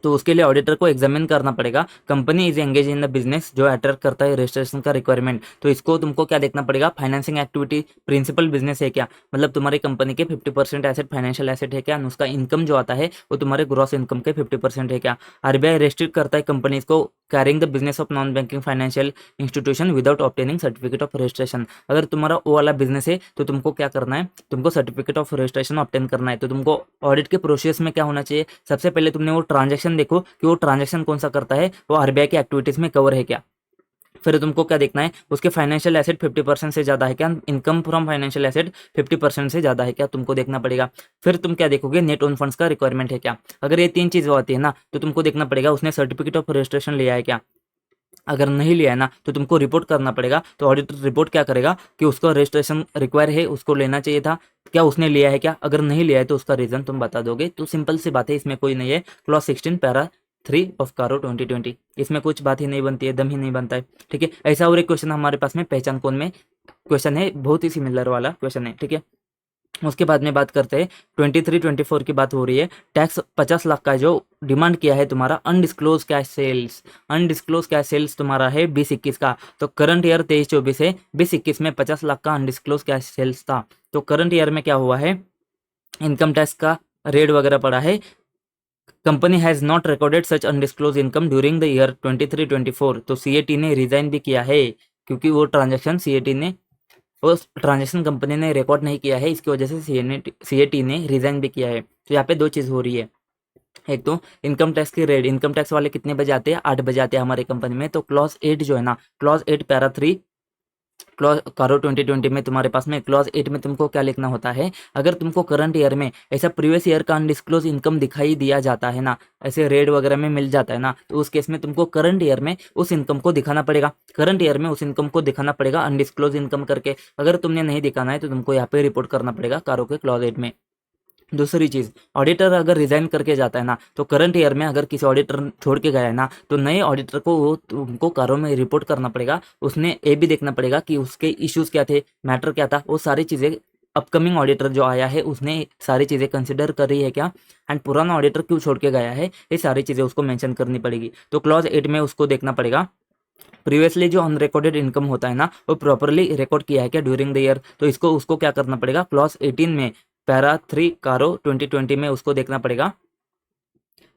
तो उसके लिए ऑडिटर को एग्जामिन करना पड़ेगा। Company is engage in the business, जो अट्रैक्ट करता है रजिस्ट्रेशन का रिक्वायरमेंट, तो इसको तुमको क्या देखना पड़ेगा, फाइनेंसिंग एक्टिविटी प्रिंसिपल बिजनेस है क्या, मतलब तुम्हारी कंपनी के 50% एसेट फाइनेंशियल एसेट है क्या, और उसका इनकम जो आता है वो तुम्हारे ग्रॉस इनकम के 50% है क्या। आरबीआई रेस्ट्रिक्ट करता है कंपनीज को carrying the business of non banking financial institution without obtaining certificate of registration. अगर तुम्हारा वो वाला बिजनेस है तो तुमको क्या करना है, तुमको सर्टिफिकेट ऑफ रजिस्ट्रेशन ऑब्टेन करना है। तो तुमको ऑडिट के प्रोसेस में क्या होना चाहिए, सबसे पहले तुमने वो ट्रांजेक्शन देखो कि वो ट्रांजेक्शन कौन सा करता है, वो आरबीआई की एक्टिविटीज में कवर है क्या। फिर तुमको क्या देखना है, उसके फाइनेंशियल एसेट 50% से ज्यादा है क्या, इनकम फ्रॉम फाइनेंशियल एसेट 50% से ज्यादा है क्या, तुमको देखना पड़ेगा। फिर तुम क्या देखोगे, नेट ओन फंड्स का रिक्वायरमेंट है क्या। अगर ये 3 चीजें होती है ना तो तुमको देखना पड़ेगा उसने सर्टिफिकेट ऑफ रजिस्ट्रेशन लिया है क्या। अगर नहीं लिया है ना तो तुमको रिपोर्ट करना पड़ेगा। तो ऑडिटर रिपोर्ट क्या करेगा कि उसका रजिस्ट्रेशन रिक्वायर है, उसको लेना चाहिए था, क्या उसने लिया है क्या। अगर नहीं लिया है तो उसका रीजन तुम बता दोगे। तो सिंपल सी बात है, इसमें कोई नहीं है। क्लॉज 16 पैरा 3 ऑफ कारो 2020, इसमें कुछ बात ही नहीं बनती है, दम ही नहीं बनता है, ठीक है। ऐसा और एक क्वेश्चन हमारे पास में पहचान कौन में क्वेश्चन है, बहुत ही सिमिलर वाला क्वेश्चन है, ठीक है। उसके बाद में बात करते हैं 23-24 की बात हो रही है। टैक्स 50 लाख का जो डिमांड किया है तुम्हारा undisclose cash sales, undisclose cash sales तुम्हारा है 20-21 का। तो करंट ईयर 23-24 है, 20-21 में 50 लाख का अनडिस्क्लोज कैश सेल्स था। तो करंट ईयर में क्या हुआ है, इनकम टैक्स का रेट वगैरह पड़ा है। Company has not recorded such undisclosed income during the year 23-24। तो सीएटी ने रिजाइन भी किया है, क्योंकि वो ट्रांजेक्शन कंपनी ने रिकॉर्ड नहीं किया है, इसकी वजह से सीएटी ने रिजाइन भी किया है। तो यहाँ पे 2 चीज़ हो रही है, एक तो इनकम टैक्स की रेट, इनकम टैक्स वाले कितने बजे आते हैं, 8 बजे आते हैं हमारे कंपनी में। तो क्लॉज 8 जो है ना, क्लॉज 8 पैरा 3 क्लॉज कारो 2020 में तुम्हारे पास में क्लॉज 8 में तुमको क्या लिखना होता है, अगर तुमको करंट ईयर में ऐसा प्रीवियस ईयर का अनडिस्क्लोज इनकम दिखाई दिया जाता है ना, ऐसे रेड वगैरह में मिल जाता है ना, तो उस केस में तुमको करंट ईयर में उस इनकम को दिखाना पड़ेगा, करंट ईयर में उस इनकम को दिखाना पड़ेगा अनडिस्क्लोज इनकम करके। अगर तुमने नहीं दिखाना है तो तुमको यहाँ पे रिपोर्ट करना पड़ेगा कारो के क्लॉज 8 में। दूसरी चीज, ऑडिटर अगर रिजाइन करके जाता है ना, तो करंट ईयर में अगर किसी ऑडिटर छोड़ के गया है ना, तो नए ऑडिटर को वो तुमको कारों में रिपोर्ट करना पड़ेगा। उसने ये भी देखना पड़ेगा कि उसके इश्यूज क्या थे, मैटर क्या था, वो सारी चीजें अपकमिंग ऑडिटर जो आया है उसने सारी चीजें कंसिडर करी है क्या, एंड पुराना ऑडिटर क्यों छोड़ के गया है, ये सारी चीजें उसको मेंशन करनी पड़ेगी। तो क्लॉज 8 में उसको देखना पड़ेगा प्रीवियसली जो अनरिकॉर्डेड इनकम होता है ना, वो प्रॉपरली रिकॉर्ड किया है क्या ड्यूरिंग द ईयर। तो इसको उसको क्या करना पड़ेगा, क्लॉज 18 में पैरा 3 कारो 2020 में उसको देखना पड़ेगा।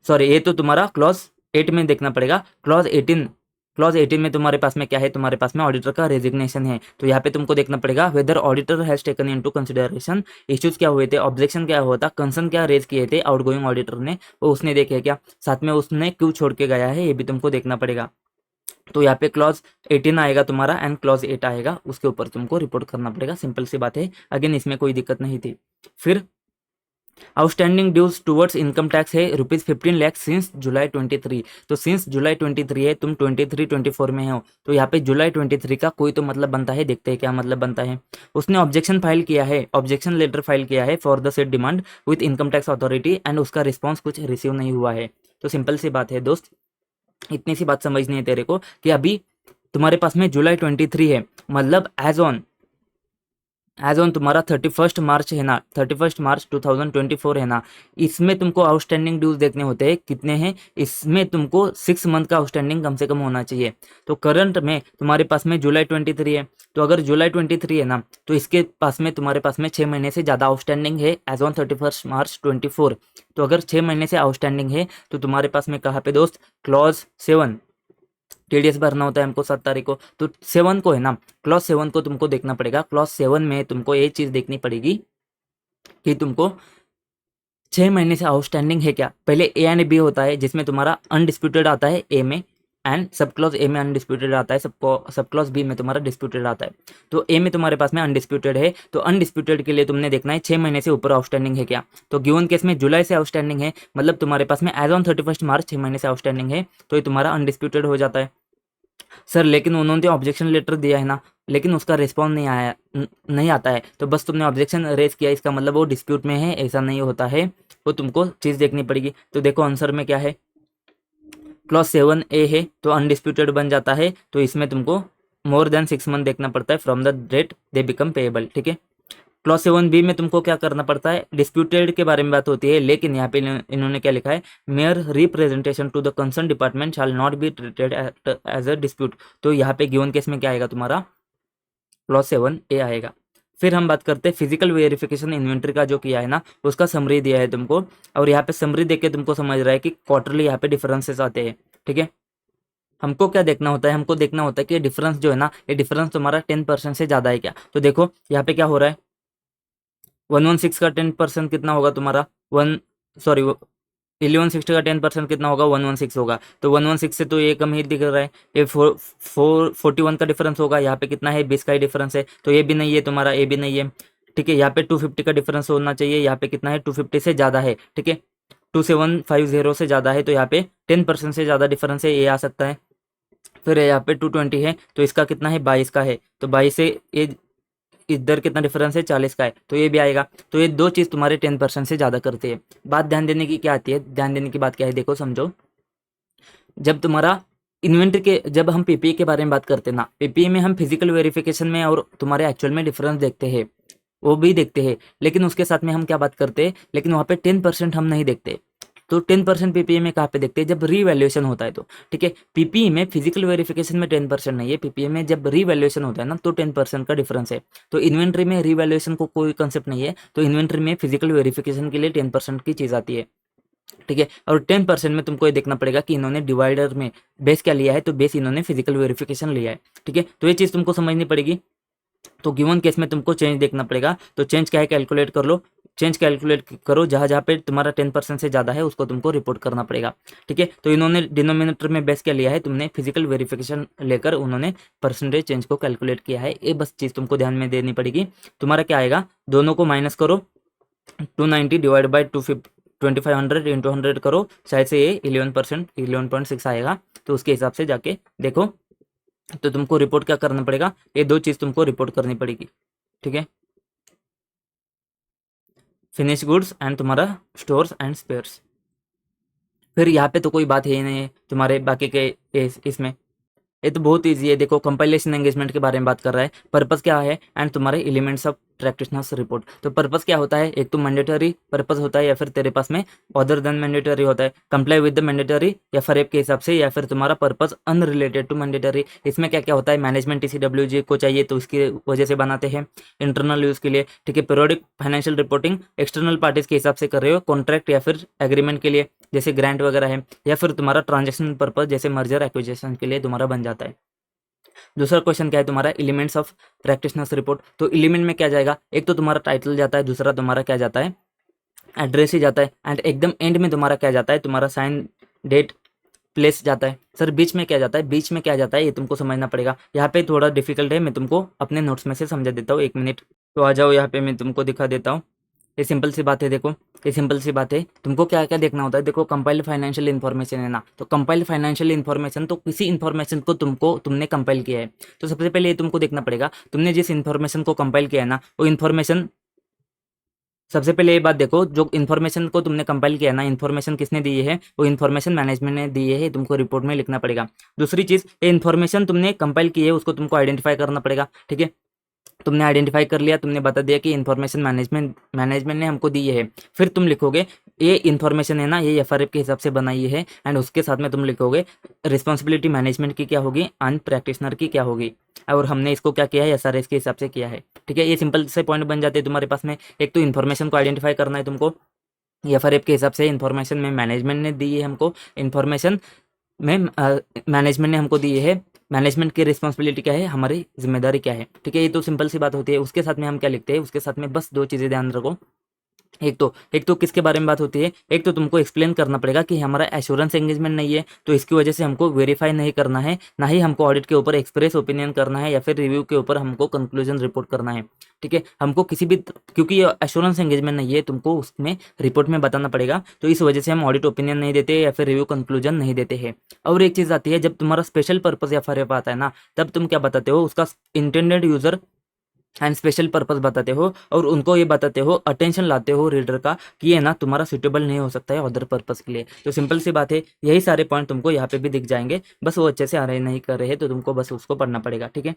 सॉरी, ये तो तुम्हारा क्लॉज 8 में देखना पड़ेगा। क्लॉज 18 में तुम्हारे पास में क्या है, तुम्हारे पास में ऑडिटर का रेजिग्नेशन है। तो यहाँ पे तुमको देखना पड़ेगा whether auditor has taken into consideration, issues क्या हुए थे, ऑब्जेक्शन क्या हुआ था, कंसर्न क्या रेज किए थे आउटगोइंग ऑडिटर ने, वो उसने देखे क्या, साथ में उसने क्यों छोड़ के गया है, ये भी तुमको देखना पड़ेगा। तो यहाँ पे क्लॉज 18 आएगा तुम्हारा एंड क्लॉज 8 आएगा, उसके ऊपर तुमको रिपोर्ट करना पड़ेगा। सिंपल सी बात है, अगेन इसमें कोई दिक्कत नहीं थी। फिर outstanding dues towards income tax है ₹15 लाख सिंस जुलाई 23। तो सिंस जुलाई 23 है, तुम 23-24 में हो, तो यहाँ पे जुलाई 23 का कोई तो मतलब बनता है। देखते हैं क्या मतलब बनता है। उसने ऑब्जेक्शन फाइल किया है, ऑब्जेक्शन लेटर फाइल किया है for the set demand with income tax authority and उसका रिस्पॉन्स कुछ रिसीव नहीं हुआ है। तो सिंपल सी बात है दोस्त, इतनी सी बात समझनी है तेरे को कि अभी तुम्हारे पास में जुलाई 23 है, मतलब एज ऑन तुम्हारा 31 मार्च है ना, 31 मार्च 2024 है ना, इसमें तुमको आउटस्टैंडिंग ड्यूज देखने होते हैं कितने हैं। इसमें तुमको 6 मंथ का आउटस्टैंडिंग कम से कम होना चाहिए। तो करंट में तुम्हारे पास में जुलाई 23 है, तो अगर जुलाई 23 है ना, तो इसके पास में तुम्हारे पास में 6 महीने से ज़्यादा आउटस्टैंडिंग है एज ऑन 31 मार्च 24। तो अगर 6 महीने से आउटस्टैंडिंग है तो तुम्हारे पास में कहाँ पे दोस्त, क्लॉज 7 टीडीएस भरना होता है हमको 7 तारीख को। तो 7 को है ना, क्लॉज 7 को तुमको देखना पड़ेगा। क्लॉज 7 में तुमको ये चीज देखनी पड़ेगी कि तुमको 6 महीने से आउटस्टैंडिंग है क्या। पहले ए एंड बी होता है जिसमें तुम्हारा अनडिस्प्यूटेड आता है ए में, एंड सब क्लॉज ए में अनडिस्प्यूटेड आता है, सब क्लॉज बी में तुम्हारा डिस्प्यूटेड आता है। तो ए में तुम्हारे पास में अनडिस्प्यूटेड है, तो अनडिस्प्यूटेड के लिए तुमने देखना है 6 महीने से ऊपर आउटस्टैंडिंग है क्या। तो गिवन केस में जुलाई से आउटस्टैंडिंग है, मतलब तुम्हारे पास में एज ऑन 31 मार्च 6 महीने से आउटस्टैंडिंग है, तो ये तुम्हारा अनडिस्प्यूटेड हो जाता है। सर लेकिन उन्होंने ऑब्जेक्शन लेटर दिया है ना, लेकिन उसका रिस्पॉन्स नहीं आया, नहीं आता है, तो बस तुमने ऑब्जेक्शन रेज किया, इसका मतलब वो डिस्प्यूट में है, ऐसा नहीं होता है। वो तुमको चीज़ देखनी पड़ेगी। तो देखो आंसर में क्या है, क्लॉज 7A है तो अनडिस्प्यूटेड बन जाता है, तो इसमें तुमको मोर देन 6 मंथ देखना पड़ता है from the date they become payable. ठीक है। क्लॉज 7B में तुमको क्या करना पड़ता है, डिस्प्यूटेड के बारे में बात होती है, लेकिन यहाँ पे इन्होंने क्या लिखा है, mere representation to the concern department shall not be treated as a dispute. तो यहाँ पे गिवन केस में क्या आएगा, तुम्हारा क्लॉज 7A आएगा। फिर हम बात करते हैं फिजिकल वेरिफिकेशन इन्वेंट्री का जो किया है ना, उसका समरी दिया है तुमको, और यहाँ पे समरी देख के तुमको समझ रहा है कि क्वार्टरली यहाँ पे डिफरेंसेस आते हैं। ठीक है। हमको क्या देखना होता है, हमको देखना होता है कि डिफरेंस जो है ना, ये डिफरेंस तुम्हारा 10% से ज़्यादा है क्या। तो देखो यहाँ पे क्या हो रहा है, 116 का 10% कितना होगा तुम्हारा, वन सॉरी 1160 का 10% कितना होगा, 116 होगा। तो 116 से तो ये कम ही दिख रहा है, ये 41 का डिफरेंस होगा। यहाँ पे कितना है, 20 का ही डिफरेंस है, तो ये भी नहीं है तुम्हारा, ये भी नहीं है। ठीक है। यहाँ पे 250 का डिफरेंस होना चाहिए, यहाँ पे कितना है, 250 से ज़्यादा है। ठीक है। 2750 से ज़्यादा है, तो यहाँ पे 10% से ज़्यादा डिफरेंस है, ये आ सकता है। फिर यहाँ पे 220 है, तो इसका कितना है, 22 का है, तो 22 से ये इधर कितना डिफरेंस है, 40 का है, तो ये भी आएगा। तो ये दो चीज़ तुम्हारे 10% से ज़्यादा करती है। बात ध्यान देने की क्या आती है, ध्यान देने की बात क्या है, देखो समझो। जब तुम्हारा इन्वेंट्री के, जब हम पीपीई के बारे में बात करते हैं ना, पीपीई में हम फिजिकल वेरिफिकेशन में और तुम्हारे एक्चुअल में डिफरेंस देखते हैं, वो भी देखते हैं, लेकिन उसके साथ में हम क्या बात करते हैं, लेकिन वहाँ पे 10% हम नहीं देखते। तो 10% पीपीई में कहाँ पे देखते हैं, जब रीवैल्यूएशन होता है तो। ठीक है। पीपीई में फिजिकल वेरिफिकेशन में 10% नहीं है, पीपीई में जब रीवैल्यूएशन होता है ना, तो 10% का डिफरेंस है। तो इन्वेंट्री में रीवैल्यूएशन को कोई कंसेप्ट नहीं है, तो इन्वेंट्री में फिजिकल वेरिफिकेशन के लिए 10% की चीज़ आती है। ठीक है। और 10% में तुमको ये देखना पड़ेगा कि इन्होंने डिवाइडर में बेस क्या लिया है, तो बेस इन्होंने फिजिकल वेरिफिकेशन लिया है। ठीक है। तो ये चीज़ तुमको समझनी पड़ेगी। तो गिवन केस में तुमको चेंज देखना पड़ेगा, तो चेंज क्या है, कैलकुलेट कर लो। चेंज कैलकुलेट करो, जहाँ जहाँ पे तुम्हारा 10% से ज़्यादा है उसको तुमको रिपोर्ट करना पड़ेगा। ठीक है। तो इन्होंने डिनोमिनेटर में बेस क्या लिया है, तुमने फिजिकल वेरिफिकेशन लेकर उन्होंने परसेंटेज चेंज को कैलकुलेट किया है, ये बस चीज़ तुमको ध्यान में देनी पड़ेगी। तुम्हारा क्या आएगा, दोनों को माइनस करो, 290 डिवाइड बाई 2500 इंटू 100 करो, शायद से ये 11%, 11.6 आएगा। तो उसके हिसाब से जाके देखो, तो तुमको रिपोर्ट क्या करना पड़ेगा, ये दो चीज़ तुमको रिपोर्ट करनी पड़ेगी। ठीक है। फिनिश गुड्स एंड तुम्हारा स्टोर्स एंड स्पेयर्स। फिर यहाँ पे तो कोई बात है ही नहीं है तुम्हारे बाकी के इसमें, ये तो बहुत ईजी है। देखो कंपाइलेशन एंगेजमेंट के बारे में बात कर रहा है, पर्पस क्या है, एंड तुम्हारे एलिमेंट्स ऑफ प्रैक्टिशनर्स रिपोर्ट। तो पर्पस क्या होता है, एक तो मैंडेटरी पर्पस होता है, या फिर तेरे पास में अदर देन मैंडेटरी होता है, कंप्लाई विद द मैंडेटरी या फरेब के हिसाब से, या फिर तुम्हारा पर्पस अनरिलेटेड टू मैंडेटरी। इसमें क्या क्या होता है, मैनेजमेंट TCWG को चाहिए तो इसकी वजह से बनाते हैं, इंटरनल यूज़ के लिए। ठीक है। Periodic financial reporting external parties के हिसाब से कर रहे हो, कॉन्ट्रैक्ट या फिर एग्रीमेंट के लिए जैसे ग्रांट वगैरह है, या फिर तुम्हारा ट्रांजेक्शन पर्पज जैसे मर्जर एक्विजिशन के लिए तुम्हारा बन जाता है। दूसरा क्वेश्चन क्या है तुम्हारा, एलिमेंट्स ऑफ प्रैक्टिशनर्स रिपोर्ट। तो एलिमेंट में क्या जाएगा, एक तो तुम्हारा टाइटल जाता है, दूसरा तुम्हारा क्या जाता है, एड्रेस ही जाता है, एंड एकदम एंड में तुम्हारा क्या जाता है, तुम्हारा साइन डेट प्लेस जाता है। सर बीच में क्या जाता है, बीच में क्या जाता है, ये तुमको समझना पड़ेगा। यहाँ पे थोड़ा डिफिकल्ट है, मैं तुमको अपने नोट्स में से समझा देता हूँ, 1 मिनट। तो आ जाओ यहाँ पे मैं तुमको दिखा देता हूँ। ये सिंपल सी बात है। देखो ये सिंपल सी बात है, तुमको क्या क्या देखना होता है। देखो कंपाइल्ड फाइनेंशियल इन्फॉर्मेशन है ना, तो कंपाइल्ड फाइनेंशियल इन्फॉर्मेशन तो किसी इन्फॉर्मेशन को तुमने कंपाइल किया है, तो सबसे पहले ये तुमको देखना पड़ेगा तुमने जिस इन्फॉर्मेशन को कंपाइल किया है ना वो इन्फॉर्मेशन, सबसे पहले ये बात देखो जो इन्फॉर्मेशन को तुमने कंपाइल किया ना, इन्फॉर्मेशन किसने दी है, वो इन्फॉर्मेशन मैनेजमेंट ने दी है, तुमको रिपोर्ट में लिखना पड़ेगा। दूसरी चीज, ये इन्फॉर्मेशन तुमने कंपाइल की है उसको तुमको आइडेंटिफाई करना पड़ेगा। ठीक है, तुमने आइडेंटिफाई कर लिया, तुमने बता दिया कि इन्फॉर्मेशन मैनेजमेंट ने हमको दी है, फिर तुम लिखोगे ये इन्फॉर्मेशन है ना ये एफआरएफ के हिसाब से बनाई है, एंड उसके साथ में तुम लिखोगे रिस्पॉन्सिबिलिटी मैनेजमेंट की क्या होगी एंड प्रैक्टिशनर की क्या होगी, और हमने इसको क्या किया है एसआरएस के हिसाब से किया है। ठीक है, ये सिंपल से पॉइंट बन जाते हैं तुम्हारे पास में। एक तो इन्फॉर्मेशन को आइडेंटिफाई करना है तुमको, एफआरएफ के हिसाब से इन्फॉर्मेशन में मैनेजमेंट ने दी है हमको, इन्फॉर्मेशन में मैनेजमेंट ने हमको दी है, मैनेजमेंट की रिस्पॉन्सिबिलिटी क्या है, हमारी जिम्मेदारी क्या है। ठीक है, ये तो सिंपल सी बात होती है। उसके साथ में हम क्या लिखते हैं, उसके साथ में बस दो चीज़ें ध्यान रखो। एक तो किसके बारे में बात होती है, एक तो तुमको एक्सप्लेन करना पड़ेगा कि हमारा एश्योरेंस एंगेजमेंट नहीं है, तो इसकी वजह से हमको वेरीफाई नहीं करना है, ना ही हमको ऑडिट के ऊपर एक्सप्रेस ओपिनियन करना है या फिर रिव्यू के ऊपर हमको कंक्लूजन रिपोर्ट करना है। ठीक है, हमको किसी भी क्योंकि ये एश्योरेंस एंगेजमेंट नहीं है, तुमको उसमें रिपोर्ट में बताना पड़ेगा, तो इस वजह से हम ऑडिट ओपिनियन नहीं देते या फिर रिव्यू कंक्लूजन नहीं देते हैं। और एक चीज़ आती है, जब तुम्हारा स्पेशल पर्पज या फरेप आता है ना, तब तुम क्या बताते हो, उसका intended user and special purpose बताते हो, और उनको ये बताते हो, अटेंशन लाते हो रीडर का कि ये ना तुम्हारा सुटेबल नहीं हो सकता है अदर पर्पस के लिए। तो सिंपल सी बात है, यही सारे पॉइंट तुमको यहाँ पे भी दिख जाएंगे, बस वो अच्छे से आ रहे नहीं कर रहे हैं, तो तुमको बस उसको पढ़ना पड़ेगा। ठीक है,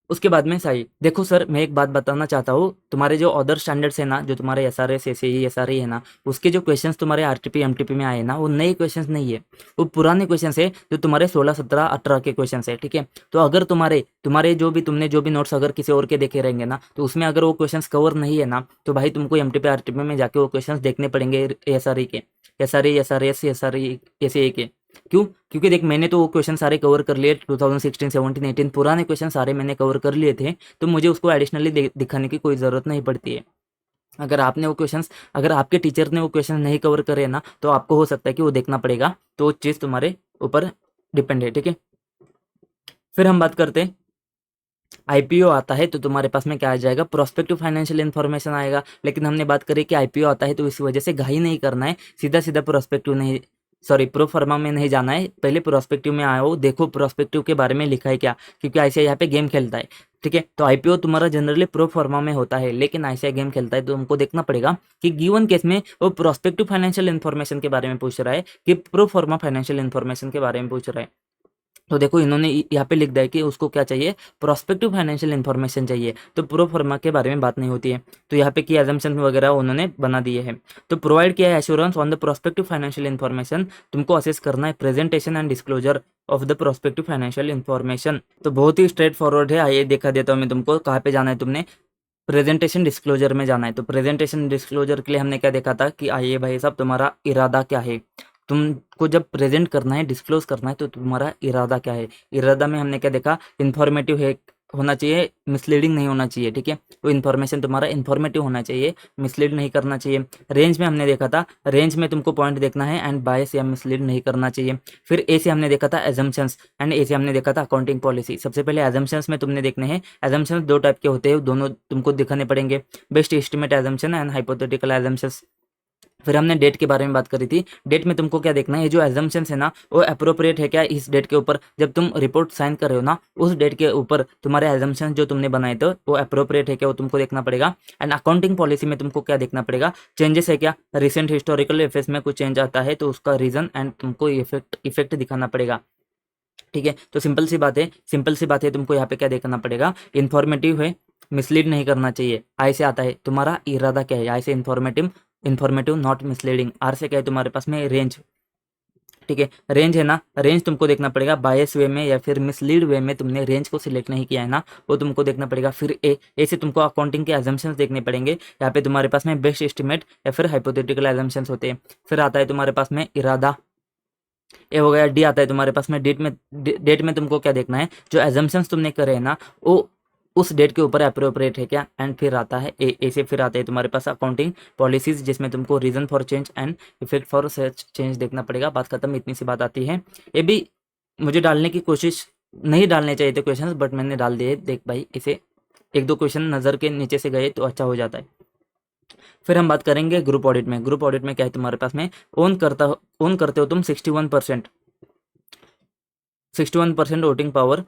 उसके बाद में सही देखो सर, मैं एक बात बताना चाहता हूँ, तुम्हारे जो अदर स्टैंडर्ड्स है ना, जो तुम्हारे एसआरएस एसआरई है ना, उसके जो क्वेश्चंस तुम्हारे आरटीपी एमटीपी में आए ना, वो नए क्वेश्चंस नहीं है, वो पुराने क्वेश्चंस है जो तुम्हारे 16 17 18 के क्वेश्चंस है। ठीक है, तो अगर तुम्हारे तुम्हारे तुमने जो भी नोट्स अगर किसी और के देखे रहेंगे ना, तो उसमें अगर वो क्वेश्चन कवर नहीं है ना, तो भाई तुमको एमटीपी आरटीपी में जाके वो क्वेश्चन देखने पड़ेंगे, एसआरई के, एसआरई एसआरएस एसआरई एसए के। क्यों? क्योंकि देख मैंने तो वो क्वेश्चन सारे कवर कर लिए, 2016 17 18 पुराने क्वेश्चन सारे मैंने कवर कर लिए थे, तो मुझे उसको एडिशनली दिखाने की कोई ज़रूरत नहीं पड़ती है। अगर आपने वो क्वेश्चंस, अगर आपके टीचर ने वो क्वेश्चन नहीं कवर करे ना, तो आपको हो सकता है कि वो देखना पड़ेगा, तो वो चीज़ तुम्हारे ऊपर डिपेंड है। ठीक है, फिर हम बात करते हैं, आईपीओ आता है तो तुम्हारे पास में क्या आ जाएगा, प्रोस्पेक्टिव फाइनेंशियल इन्फॉर्मेशन आएगा। लेकिन हमने बात करी कि आईपीओ आता है तो इस वजह से घाई नहीं करना है, सीधा सीधा प्रोस्पेक्टिव नहीं, सॉरी प्रो फर्मा में नहीं जाना है, पहले प्रोस्पेक्टिव में आओ, देखो प्रोस्पेक्टिव के बारे में लिखा है क्या, क्योंकि आईसीआई यहाँ पे गेम खेलता है। ठीक है, तो आईपीओ तुम्हारा जनरली प्रो फर्मा में होता है, लेकिन आईसीआई गेम खेलता है, तो हमको देखना पड़ेगा कि गिवन केस में वो प्रोस्पेक्टिव फाइनेंशियल इन्फॉर्मेशन के बारे में पूछ रहा है कि प्रो फर्मा फाइनेंशियल इन्फॉर्मेशन के बारे में पूछ रहा है। तो देखो इन्होंने यहाँ पे लिख दिया है कि उसको क्या चाहिए, प्रोस्पेक्टिव फाइनेंशियल इन्फॉर्मेशन चाहिए, तो प्रो फर्मा के बारे में बात नहीं होती है, तो यहाँ पे की एजम्पशन वगैरह उन्होंने बना दिए हैं। तो प्रोवाइड किया है assurance on the prospective financial information, तुमको असेस करना है presentation and disclosure of the prospective financial information. तो बहुत ही स्ट्रेट फॉरवर्ड है, आइए देखा देता हूँ मैं तुमको कहाँ पे जाना है, तुमने प्रेजेंटेशन डिस्क्लोजर में जाना है। तो प्रेजेंटेशन डिस्क्लोजर के लिए हमने क्या देखा था कि आइए भाई साहब तुम्हारा इरादा क्या है, तुमको जब प्रेजेंट करना है डिस्क्लोज करना है तो तुम्हारा इरादा क्या है। इरादा में हमने क्या देखा, इन्फॉर्मेटिव है होना चाहिए, मिसलीडिंग नहीं होना चाहिए। ठीक है, तो इन्फॉर्मेशन तुम्हारा इन्फॉर्मेटिव होना चाहिए, मिसलीड नहीं करना चाहिए। रेंज में हमने देखा था, रेंज में तुमको पॉइंट देखना है एंड बायस या मिसलीड नहीं करना चाहिए। फिर ए से हमने देखा था एजम्पशंस, एंड ए से हमने देखा था अकाउंटिंग पॉलिसी। सबसे पहले एजम्पशंस में तुमने देखने हैं, एजम्पशंस दो टाइप के होते हैं, दोनों तुमको दिखाने पड़ेंगे, best estimate assumption and hypothetical assumptions. फिर हमने डेट के बारे में बात करी थी, डेट में तुमको क्या देखना है, जो एजम्पशंस है ना वो अप्रोप्रिएट है क्या इस डेट के ऊपर, जब तुम रिपोर्ट साइन कर रहे हो ना उस डेट के ऊपर तुम्हारे एजम्पशंस जो तुमने बनाए थे वो अप्रोप्रिएट है क्या, वो तुमको देखना पड़ेगा। एंड अकाउंटिंग पॉलिसी में तुमको क्या देखना पड़ेगा, चेंजेस है क्या, रिसेंट हिस्टोरिकल अफेयर्स में कुछ चेंज आता है तो उसका रीजन एंड तुमको इफेक्ट दिखाना पड़ेगा। ठीक है, तो सिंपल सी बात है, सिंपल सी बात है, तुमको यहाँ पे क्या देखना पड़ेगा, इन्फॉर्मेटिव है, मिसलीड नहीं करना चाहिए। आई से आता है तुम्हारा इरादा क्या है, आई से informative, informative not misleading. R से क्या है तुम्हारे पास में, रेंज। ठीक है, रेंज है ना, रेंज तुमको देखना पड़ेगा, बायस वे में या फिर मिसलीड वे में तुमने रेंज को सिलेक्ट नहीं किया है ना, वो तुमको देखना पड़ेगा। फिर ए से तुमको अकाउंटिंग के एजम्पशंस देखने पड़ेंगे, यहाँ पे तुम्हारे पास में बेस्ट एस्टिमेट या फिर हाइपोथेटिकल एजम्पशंस होते हैं। फिर आता है तुम्हारे पास में इरादा, ये हो गया। डी आता है तुम्हारे पास में, डेट में तुमको क्या देखना है, जो एजम्पशंस तुमने करे हैं ना वो उस डेट के ऊपर अप्रोप्रिएट है क्या। एंड फिर आता है ए से फिर आता है तुम्हारे पास अकाउंटिंग पॉलिसीज, जिसमें तुमको reason for change and effect for such change देखना पड़ेगा। बात खत्म, इतनी सी बात आती है। ये भी मुझे डालने की कोशिश नहीं डालने चाहिए थे क्वेश्चन, बट मैंने डाल दिए। देख भाई, इसे एक दो क्वेश्चन नज़र के नीचे से गए तो अच्छा हो जाता है। फिर हम बात करेंगे ग्रुप ऑडिट में। ग्रुप ऑडिट में क्या है तुम्हारे पास में, ओन करते हो तुम 61% वोटिंग पावर,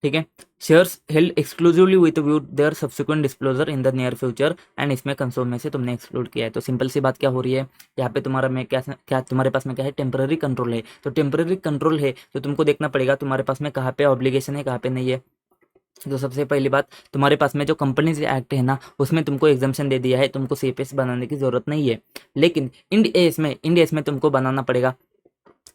ठीक है। Shares held exclusively with view their subsequent disclosure in the near future, and इसमें कंसोल में से तुमने एक्सक्लूड किया है। तो सिंपल सी बात क्या हो रही है यहाँ पे, तुम्हारा में क्या क्या तुम्हारे पास में क्या है, टेम्पररी कंट्रोल है। तो टेम्पररी कंट्रोल है तो तुमको देखना पड़ेगा तुम्हारे पास में कहाँ पे ऑब्लिगेशन है, कहाँ पे नहीं है। तो सबसे पहली बात, तुम्हारे पास में जो कंपनीज एक्ट है ना, उसमें तुमको एग्जाम्शन दे दिया है, तुमको सीएपीएस बनाने की जरूरत नहीं है। लेकिन इंड एस में तुमको बनाना पड़ेगा।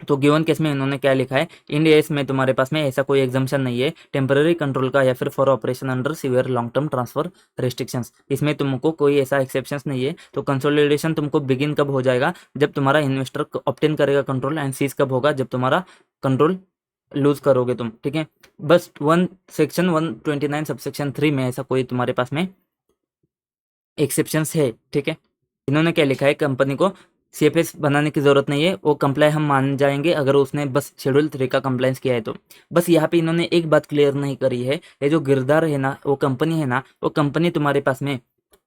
तो गिवन केस में इन्होंने क्या लिखा है, इंड एस में तुम्हारे पास में ऐसा कोई एग्जाम्शन नहीं है टेम्पररी कंट्रोल का, या फिर for operation under severe long term transfer restrictions, इसमें तुमको कोई ऐसा एक्सेप्शंस नहीं है। तो कंसोलिडेशन तुमको बिगिन कब हो जाएगा, जब तुम्हारा इन्वेस्टर ऑप्टेन करेगा कंट्रोल, एंड सीज कब होगा, जब तुम्हारा कंट्रोल लूज करोगे तुम, ठीक है। बस सेक्शन 129 सबसेक्शन 3 में ऐसा कोई तुम्हारे पास में एक्सेप्शंस है, ठीक है। इन्होंने क्या लिखा है, कंपनी को सीएफएस बनाने की जरूरत नहीं है, वो कंप्लाई हम मान जाएंगे अगर उसने बस शेड्यूल 3 का कंप्लायंस किया है तो। बस यहाँ पे इन्होंने एक बात क्लियर नहीं करी है, ये जो गिरदार है ना, वो कंपनी है ना, वो कंपनी तुम्हारे पास में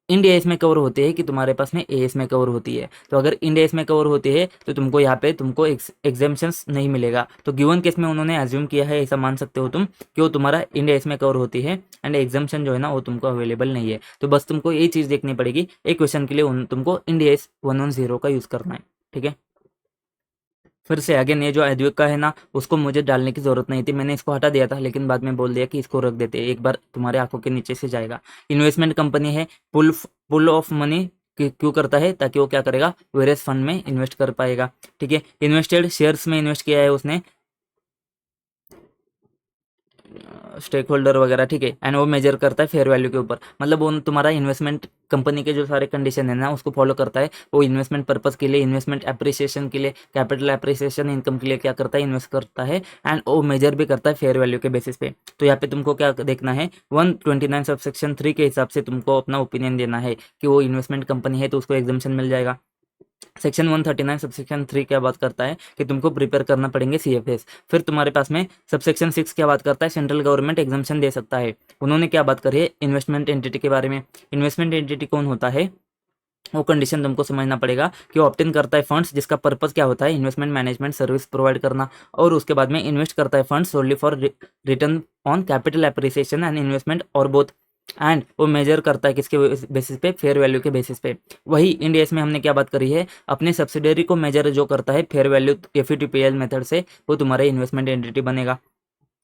इंडिया एस में कवर होती है कि तुम्हारे पास में एएस में कवर होती है। तो अगर इंडिया एस में कवर होती है तो तुमको यहाँ पे तुमको एग्जाम्शंस नहीं मिलेगा। तो गिवन केस में उन्होंने एज्यूम किया है, ऐसा मान सकते हो तुम कि वो तुम्हारा इंडिया एस में कवर होती है, एंड एग्जाम्शन जो है ना वो तुमको अवेलेबल नहीं है। तो बस तुमको ये चीज़ देखनी पड़ेगी, एक क्वेश्चन के लिए तुमको इंडिया एस 110 का यूज़ करना है, ठीक है। फिर से अगेन, ये जो एद्विक का है ना, उसको मुझे डालने की जरूरत नहीं थी, मैंने इसको हटा दिया था, लेकिन बाद में बोल दिया कि इसको रख देते, एक बार तुम्हारे आंखों के नीचे से जाएगा। इन्वेस्टमेंट कंपनी है, पुल ऑफ मनी क्यों करता है, ताकि वो क्या करेगा, वेरियस फंड में इन्वेस्ट कर पाएगा, ठीक है। इन्वेस्टेड शेयर्स में इन्वेस्ट किया है उसने, स्टेक होल्डर वगैरह, ठीक है। एंड वो मेजर करता है फेयर वैल्यू के ऊपर, मतलब वो तुम्हारा इन्वेस्टमेंट कंपनी के जो सारे कंडीशन है ना उसको फॉलो करता है। वो इन्वेस्टमेंट पर्पस के लिए, इन्वेस्टमेंट एप्रिसिएशन के लिए, कैपिटल एप्रिसिएशन इनकम के लिए क्या करता है, इन्वेस्ट करता है, एंड वो मेजर भी करता है फेयर वैल्यू के बेसिस पे। तो यहाँ पे तुमको क्या देखना है, 129 सबसेक्शन 3 के हिसाब से तुमको अपना ओपिनियन देना है कि वो इन्वेस्टमेंट कंपनी है तो उसको एग्जाम्शन मिल जाएगा। सेक्शन 139 सबसेक्शन 3 क्या बात करता है कि तुमको प्रिपेयर करना पड़ेंगे सीएफएस। फिर तुम्हारे पास में सबसेक्शन 6 क्या बात करता है, सेंट्रल गवर्नमेंट एग्जाम्शन दे सकता है। उन्होंने क्या बात करी है, इन्वेस्टमेंट एंटिटी के बारे में। इन्वेस्टमेंट एंटिटी कौन होता है, वो कंडीशन तुमको समझना पड़ेगा कि वो ऑप्टेन करता है फंड्स जिसका पर्पस क्या होता है, इन्वेस्टमेंट मैनेजमेंट सर्विस प्रोवाइड करना, और उसके बाद में इन्वेस्ट करता है funds solely for return on capital appreciation and investment और बोथ, एंड वो मेजर करता है किसके बेसिस पे, फेयर वैल्यू के बेसिस पे। वही इंडिया में हमने क्या बात करी है, अपने सब्सिडरी को मेजर जो करता है फेयर वैल्यू एफईटीपीएल मेथड से, वो तुम्हारा इन्वेस्टमेंट एंटिटी बनेगा।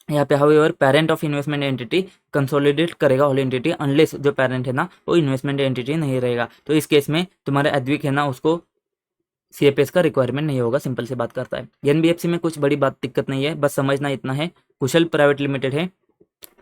यहाँ पे however parent of investment entity consolidate करेगा ऑल एंटिटी, अनलेस जो पेरेंट है ना वो इन्वेस्टमेंट एंटिटी नहीं रहेगा। तो इस केस में तुम्हारे अद्विक है ना, उसको सीएपीएस का रिक्वायरमेंट नहीं होगा, सिंपल से बात करता है। एनबीएफसी में कुछ बड़ी बात दिक्कत नहीं है, बस समझना इतना है, कुशल प्राइवेट लिमिटेड है,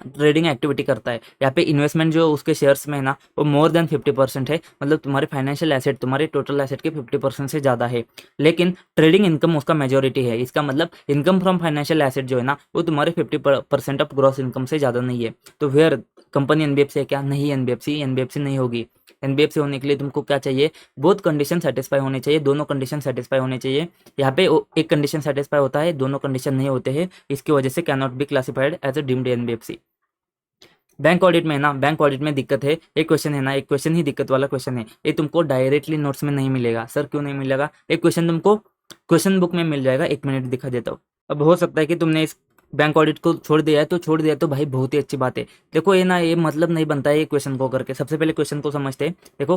ट्रेडिंग एक्टिविटी करता है। यहाँ पे इन्वेस्टमेंट जो उसके शेयर्स में है ना वो मोर देन 50% है, मतलब तुम्हारे फाइनेंशियल एसेट तुम्हारे टोटल एसेट के 50% से ज़्यादा है। लेकिन ट्रेडिंग इनकम उसका मेजोरिटी है, इसका मतलब इनकम फ्रॉम फाइनेंशियल एसेट जो है ना वो तुम्हारे 50% ऑफ ग्रॉस इनकम से ज़्यादा नहीं है। तो फिर कंपनी एनबीएफसी है क्या, नहीं, एनबीएफसी नहीं होगी। एनबीएफसी होने के लिए तुमको क्या चाहिए, बोथ कंडीशन सेटिस्फाई होने चाहिए, दोनों कंडीशन सेटिस्फाई होने चाहिए। यहाँ पे एक कंडीशन सेटिस्फाई होता है, दोनों कंडीशन नहीं होते हैं, इसकी वजह से can not be classified as a deemed NBFC. Bank audit में ना, बैंक ऑडिट में दिक्कत है, एक क्वेश्चन है ना, एक क्वेश्चन ही दिक्कत वाला क्वेश्चन है, ये तुमको डायरेक्टली नोट्स में नहीं मिलेगा। सर क्यों नहीं मिलेगा, एक क्वेश्चन तुमको क्वेश्चन बुक में मिल जाएगा, 1 मिनट दिखा देता हूँ। अब हो सकता है कि तुमने इस बैंक ऑडिट को छोड़ दिया है, तो छोड़ दिया तो भाई बहुत ही अच्छी बात है। देखो ये ना, ये मतलब नहीं बनता है ये क्वेश्चन को करके। सबसे पहले क्वेश्चन को समझते हैं, देखो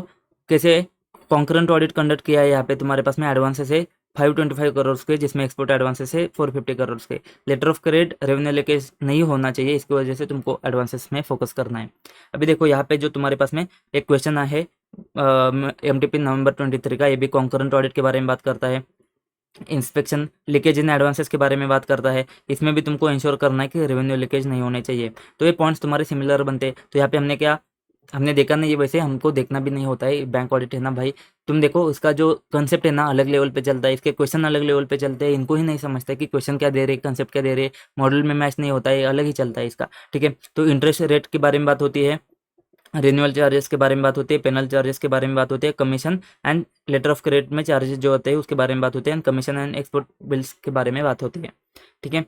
कैसे कॉन्करेंट ऑडिट कंडक्ट किया है। यहाँ पे तुम्हारे पास में एडवांसेस है 525 करोड़ के, जिसमें एक्सपोर्ट एडवांसेस है 450 करोड़ के। Letter of credit revenue leakage नहीं होना चाहिए, इसकी वजह से तुमको एडवांसेस में फोकस करना है। अभी देखो यहाँ पे जो तुम्हारे पास में एक क्वेश्चन आया है एमटीपी नवंबर 23 का, ये भी कॉन्करेंट ऑडिट के बारे में बात करता है, इंस्पेक्शन लीकेज इन एडवांसेस के बारे में बात करता है। इसमें भी तुमको इंश्योर करना है कि रेवेन्यू लीकेज नहीं होने चाहिए। तो ये पॉइंट्स तुम्हारे सिमिलर बनते हैं। तो यहाँ पे हमने देखा नहीं है, वैसे हमको देखना भी नहीं होता है, बैंक ऑडिट है ना भाई। तुम देखो इसका जो कंसेप्ट है ना अलग लेवल पे चलता है, इसके क्वेश्चन अलग लेवल पे चलते हैं, इनको ही नहीं समझते कि क्वेश्चन क्या दे रहे, कंसेप्ट क्या दे रहे, मॉडल में मैच नहीं होता है, अलग ही चलता है इसका, ठीक है। तो इंटरेस्ट रेट के बारे में बात होती है, रिन्यूअल चार्जेस के बारे में बात होती है, पेनल चार्जेस के बारे में बात होती है, commission and later of credit में चार्जेस जो होते हैं उसके बारे में बात होती है, and commission and export bills के बारे में बात होती है, ठीक है।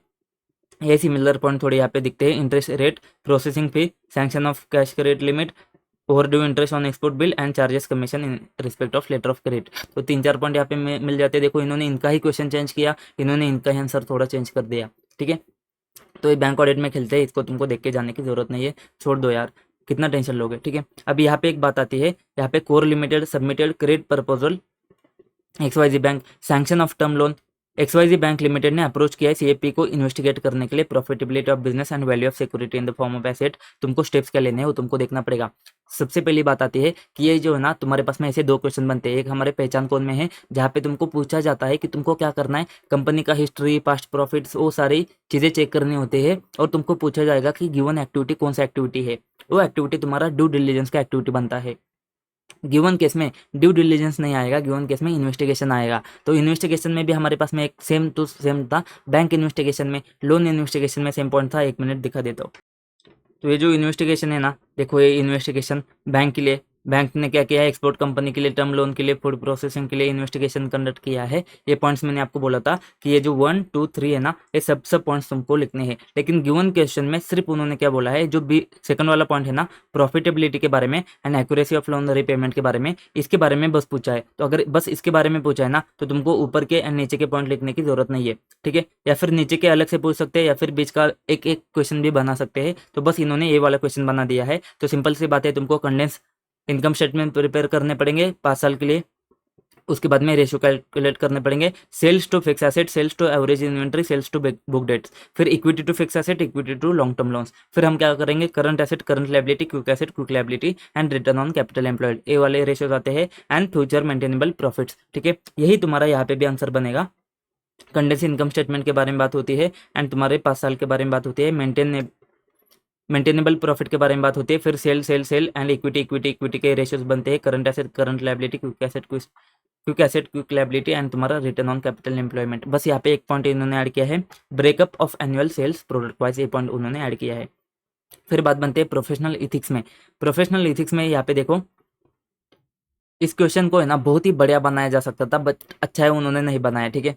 ये सिमिलर पॉइंट थोड़े यहाँ पे दिखते हैं, interest rate, processing fee, sanction of cash credit limit, over due interest on export bill and charges commission in respect of letter of credit. तो 3-4 पॉइंट यहाँ पे मिल जाते हैं। देखो इन्होंने इनका ही क्वेश्चन चेंज किया, इन्होंने इनका ही आंसर थोड़ा चेंज कर दिया, ठीक है। तो ये बैंक ऑडिट में खेलते हैं, इसको तुमको देख के जाने की जरूरत नहीं है, छोड़ दो यार, कितना टेंशन लोगे, ठीक है। अब यहाँ पे एक बात आती है, यहाँ पे core limited submitted credit proposal XYZ bank sanction of term loan. XYZ bank limited ने अप्रोच किया है CAP को इन्वेस्टिगेट करने के लिए profitability of business and value of security in the form of asset. तुमको स्टेप्स क्या लेने हैं वो तुमको देखना पड़ेगा। सबसे पहली बात आती है कि ये जो है ना, तुम्हारे पास में ऐसे 2 क्वेश्चन बनते हैं। एक हमारे पहचान कोड में है, जहाँ पे तुमको पूछा जाता है कि तुमको क्या करना है, कंपनी का हिस्ट्री, पास्ट प्रॉफिट्स, वो सारी चीज़ें चेक करनी होती है, और तुमको पूछा जाएगा कि गिवन एक्टिविटी कौन सा एक्टिविटी है। वो एक्टिविटी तुम्हारा ड्यू डिलिजेंस का एक्टिविटी बनता है। गिवन केस में ड्यू डिलिजेंस नहीं आएगा, गिवन केस में इन्वेस्टिगेशन आएगा। तो इन्वेस्टिगेशन में भी हमारे पास में एक सेम टू सेम था, बैंक इन्वेस्टिगेशन में, लोन इन्वेस्टिगेशन में सेम पॉइंट था। 1 मिनट दिखा देता हूँ। तो ये जो इन्वेस्टिगेशन है ना, देखो ये इन्वेस्टिगेशन बैंक के लिए, बैंक ने क्या किया है, एक्सपोर्ट कंपनी के लिए, टर्म लोन के लिए, फूड प्रोसेसिंग के लिए इन्वेस्टिगेशन कंडक्ट किया है। ये पॉइंट्स मैंने आपको बोला था कि ये जो 1, 2, 3 है ना, ये सब पॉइंट्स तुमको लिखने हैं। लेकिन गिवन क्वेश्चन में सिर्फ उन्होंने क्या बोला है, जो बी सेकंड वाला पॉइंट है ना, प्रॉफिटेबिलिटी के बारे में and accuracy of loan repayment के बारे में, इसके बारे में बस पूछा है। तो अगर बस इसके बारे में पूछा है ना, तो तुमको ऊपर के एंड नीचे के पॉइंट लिखने की जरूरत नहीं है, ठीक है। या फिर नीचे के अलग से पूछ सकते हैं, या फिर बीच का एक एक क्वेश्चन भी बना सकते हैं। तो बस इन्होंने ये वाला क्वेश्चन बना दिया है। तो सिंपल सी बात है, तुमको कंडेंस इनकम स्टेटमेंट प्रिपेयर करने पड़ेंगे 5 साल के लिए। उसके बाद में रेशियो कैलकुलेट करने पड़ेंगे, sales to fix asset, sales to average inventory, sales to book debts, फिर equity to fix asset, equity to long term loans. फिर हम क्या करेंगे, current asset, current liability, quick asset, quick liability and return on capital employed, ये वाले ratios आते हैं, and future maintainable profits, ठीक है। यही तुम्हारा यहाँ पे भी आंसर बनेगा। कंडेंस इनकम स्टेटमेंट के बारे में बात होती है, एंड तुम्हारे 5 साल के बारे में बात होती है, मेंटेनेबल प्रॉफिट के बारे में बात होती है, फिर सेल एंड इक्विटी के रेशियोज बनते हैं, current asset, current liability, quick asset, quick liability and तुम्हारा रिटर्न ऑन कैपिटल एम्प्लॉयमेंट। बस यहाँ पे एक पॉइंट इन्होंने ऐड किया है, breakup of annual sales product wise, ये पॉइंट उन्होंने ऐड किया है। फिर बात बनती है प्रोफेशनल इथिक्स में। प्रोफेशनल इथिक्स में यहाँ पे देखो, इस क्वेश्चन को है ना बहुत ही बढ़िया बनाया जा सकता था, बट अच्छा है उन्होंने नहीं बनाया, ठीक है।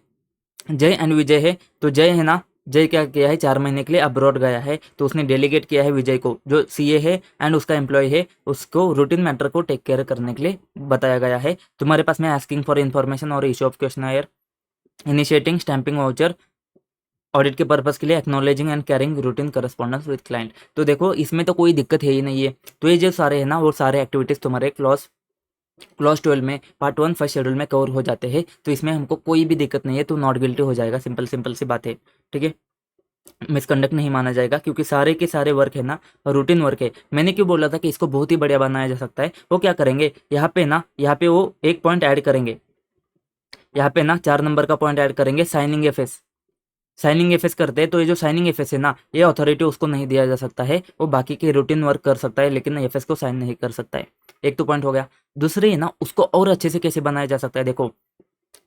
जय एंड विजय है, तो जय है ना, जय क्या किया है, 4 महीने के लिए अब्रॉड गया है, तो उसने डेलीगेट किया है विजय को, जो CA है एंड उसका एम्प्लॉय है, उसको रूटीन मैटर को टेक केयर करने के लिए बताया गया है। तुम्हारे पास में आस्किंग फॉर इन्फॉर्मेशन और issue of questioner, initiating stamping voucher, audit के पर्पस के लिए, acknowledging and carrying routine correspondence with client. तो देखो इसमें तो कोई दिक्कत है ही नहीं है। तो ये जो सारे है ना, वो सारे एक्टिविटीज तुम्हारे क्लॉज 12 में पार्ट 1 फर्स्ट शेड्यूल में कवर हो जाते हैं। तो इसमें हमको कोई भी दिक्कत नहीं है, तो नॉट गिल्टी हो जाएगा, सिंपल सी बात है, ठीक है। मिसकंडक्ट नहीं माना जाएगा, क्योंकि सारे के सारे वर्क है ना रूटीन वर्क है। मैंने क्यों बोला था कि इसको बहुत ही बढ़िया बनाया जा सकता है, वो क्या करेंगे यहाँ पे ना, यहाँ पे वो एक पॉइंट ऐड करेंगे, यहाँ पे ना 4 नंबर का पॉइंट ऐड करेंगे, साइनिंग एफएस करते हैं। तो ये जो साइनिंग एफएस है ना, ये अथॉरिटी उसको नहीं दिया जा सकता है, वो बाकी के रूटीन वर्क कर सकता है, लेकिन एफएस को साइन नहीं कर सकता है। एक तो पॉइंट हो गया। दूसरी है ना, उसको और अच्छे से कैसे बनाया जा सकता है, देखो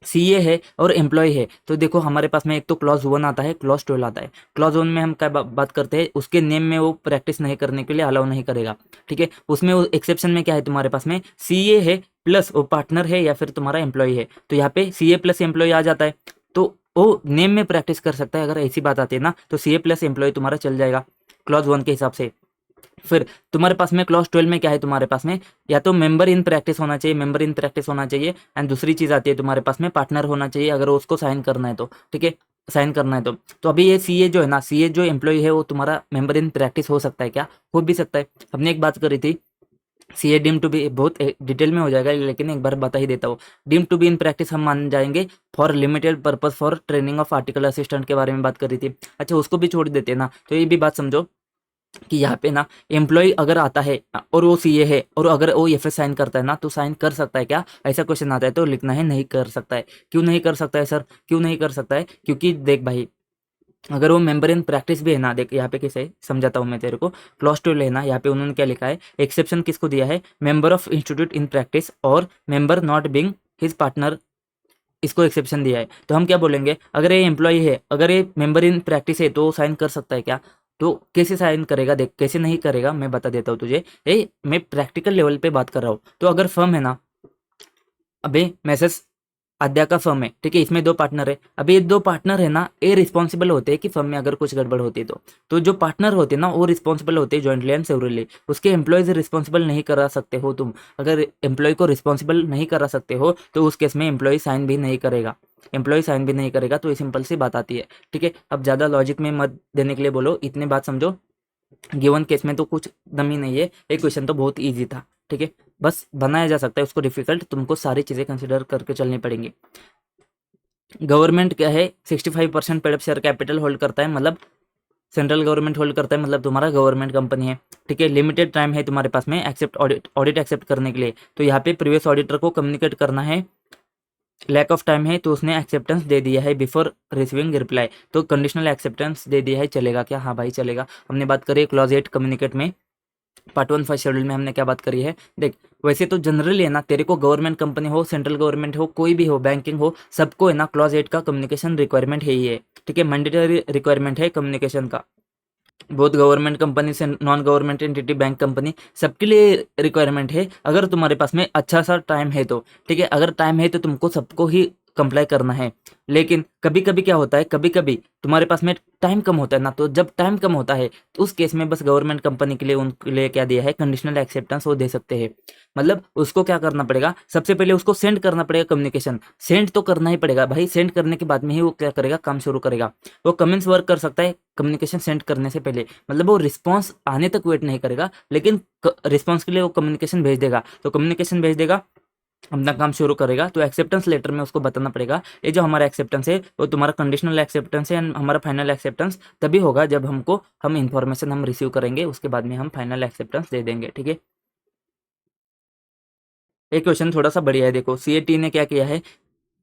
CA है और एम्प्लॉय है, तो देखो हमारे पास में एक तो क्लॉज 1 आता है, क्लॉज 12 आता है। क्लॉज 1 में हम क्या बात करते हैं, उसके नेम में वो प्रैक्टिस नहीं करने के लिए अलाउ नहीं करेगा, ठीक है। उसमें वो एक्सेप्शन में क्या है, तुम्हारे पास में CA है प्लस वो पार्टनर है या फिर तुम्हारा एम्प्लॉय है, तो यहाँ पे CA प्लस एम्प्लॉय आ जाता है, तो वो नेम में प्रैक्टिस कर सकता है। अगर ऐसी बात आती है ना, तो CA प्लस एम्प्लॉय तुम्हारा चल जाएगा क्लॉज 1 के हिसाब से। फिर तुम्हारे पास में क्लॉज 12 में क्या है, तुम्हारे पास में या तो मेंबर इन प्रैक्टिस होना चाहिए, एंड दूसरी चीज आती है तुम्हारे पास में पार्टनर होना चाहिए, अगर उसको साइन करना है तो, ठीक है, साइन करना है तो अभी ये CA जो है ना, CA जो एम्प्लॉय है वो तुम्हारा मेंबर इन प्रैक्टिस हो सकता है क्या, हो भी सकता है। हमने एक बात करी थी, CA डीम टू बी, बहुत डिटेल में हो जाएगा लेकिन एक बार बता ही देता हूँ। Deem to be in practice हम मान जाएंगे for limited purpose for training of article assistant के बारे में बात करी थी। अच्छा उसको भी छोड़ देते हैं ना, तो ये भी बात समझो कि यहाँ पे ना एम्प्लॉय अगर आता है और वो CA है और अगर वो एफएस साइन करता है ना, तो साइन कर सकता है क्या, ऐसा क्वेश्चन आता है तो लिखना है नहीं कर सकता है। क्यों नहीं कर सकता है सर, क्यों नहीं कर सकता है, क्योंकि देख भाई, अगर वो मेंबर इन प्रैक्टिस भी है ना, देख यहाँ पे कैसे समझाता हूँ मैं तेरे को, क्लॉज 12 है ना, यहाँ पे उन्होंने क्या लिखा है, एक्सेप्शन किसको दिया है, member of institute in practice और member not being his partner, इसको एक्सेप्शन दिया है। तो हम क्या बोलेंगे, अगर ये एम्प्लॉय है, अगर ये मेंबर इन प्रैक्टिस है, तो साइन कर सकता है क्या, तो कैसे साइन करेगा, देख कैसे नहीं करेगा मैं बता देता हूँ तुझे। मैं प्रैक्टिकल लेवल पे बात कर रहा हूँ। तो अगर फर्म है ना, अबे मैसेज आद्या का फर्म है, ठीक है, इसमें 2 पार्टनर है। अभी ये 2 पार्टनर है ना, ये रिस्पॉन्सिबल होते हैं कि फर्म में अगर कुछ गड़बड़ होती है तो जो पार्टनर होते हैं ना वो रिस्पॉन्सिबल होते हैं जॉइंटली एंड सेवरली। उसके एम्प्लॉयज रिस्पॉन्सिबल नहीं करा सकते हो तुम। अगर एम्प्लॉय को रिस्पॉन्सिबल नहीं करा सकते हो तो उस केस में एम्प्लॉय साइन भी नहीं करेगा, तो ये सिंपल सी बात आती है, ठीक है। अब ज़्यादा लॉजिक में मत देने के लिए बोलो, इतने बात समझो। गिवन केस में तो कुछ दम ही नहीं है, एक क्वेश्चन तो बहुत ईजी था, ठीक है। बस बनाया जा सकता है उसको डिफिकल्ट, तुमको सारी चीज़ें कंसिडर करके चलनी पड़ेंगी। गवर्नमेंट क्या है, 65% paid up share capital hold करता है, मतलब सेंट्रल गवर्नमेंट होल्ड करता है, मतलब तुम्हारा गवर्नमेंट कंपनी है, ठीक है। लिमिटेड टाइम है तुम्हारे पास में एक्सेप्ट ऑडिट एक्सेप्ट करने के लिए, तो यहाँ पे प्रीवियस ऑडिटर को कम्युनिकेट करना है। लैक ऑफ टाइम है तो उसने एक्सेप्टेंस दे दिया है बिफोर रिसीविंग रिप्लाई, तो कंडीशनल एक्सेप्टेंस दे दिया है, चलेगा क्या? हाँ भाई चलेगा। हमने बात करी क्लॉज 8 कम्युनिकेट में, पार्ट 1 फर्स्ट शेड्यूल में हमने क्या बात करी है, देख वैसे तो जनरली है ना, तेरे को गवर्नमेंट कंपनी हो, सेंट्रल गवर्नमेंट हो, कोई भी हो, बैंकिंग हो, सबको है ना क्लॉज 8 का कम्युनिकेशन रिक्वायरमेंट है ही है, ठीक है। मैंडेटरी रिक्वायरमेंट है कम्युनिकेशन का, बहुत गवर्नमेंट कंपनी से non government entity bank company सबके लिए रिक्वायरमेंट है, अगर तुम्हारे पास में अच्छा सा टाइम है तो, ठीक है। अगर टाइम है तो तुमको सबको ही कंप्लाई करना है। लेकिन कभी कभी क्या होता है, कभी कभी तुम्हारे पास में टाइम कम होता है ना, तो जब टाइम कम होता है तो उस केस में बस गवर्नमेंट कंपनी के लिए उनके लिए क्या दिया है, कंडीशनल एक्सेप्टेंस वो दे सकते हैं। मतलब उसको क्या करना पड़ेगा, सबसे पहले उसको सेंड करना पड़ेगा कम्युनिकेशन, सेंड तो करना ही पड़ेगा भाई, सेंड करने के बाद में ही वो क्या करेगा, काम शुरू करेगा। वो कमेंट्स वर्क कर सकता है कम्युनिकेशन सेंड करने से पहले, मतलब वो रिस्पॉन्स आने तक वेट नहीं करेगा, लेकिन रिस्पॉन्स के लिए वो कम्युनिकेशन भेज देगा, तो कम्युनिकेशन भेज देगा, अपना काम शुरू करेगा। तो एक्सेप्टेंस लेटर में उसको बताना पड़ेगा, ये जो हमारा एक्सेप्टेंस है वो तुम्हारा कंडीशनल एक्सेप्टेंस है, एंड हमारा फाइनल एक्सेप्टेंस तभी होगा जब हम इन्फॉर्मेशन हम रिसीव करेंगे, उसके बाद में हम फाइनल एक्सेप्टेंस दे देंगे, ठीक है। एक क्वेश्चन थोड़ा सा बढ़िया है, देखो सीएटी ने क्या किया है,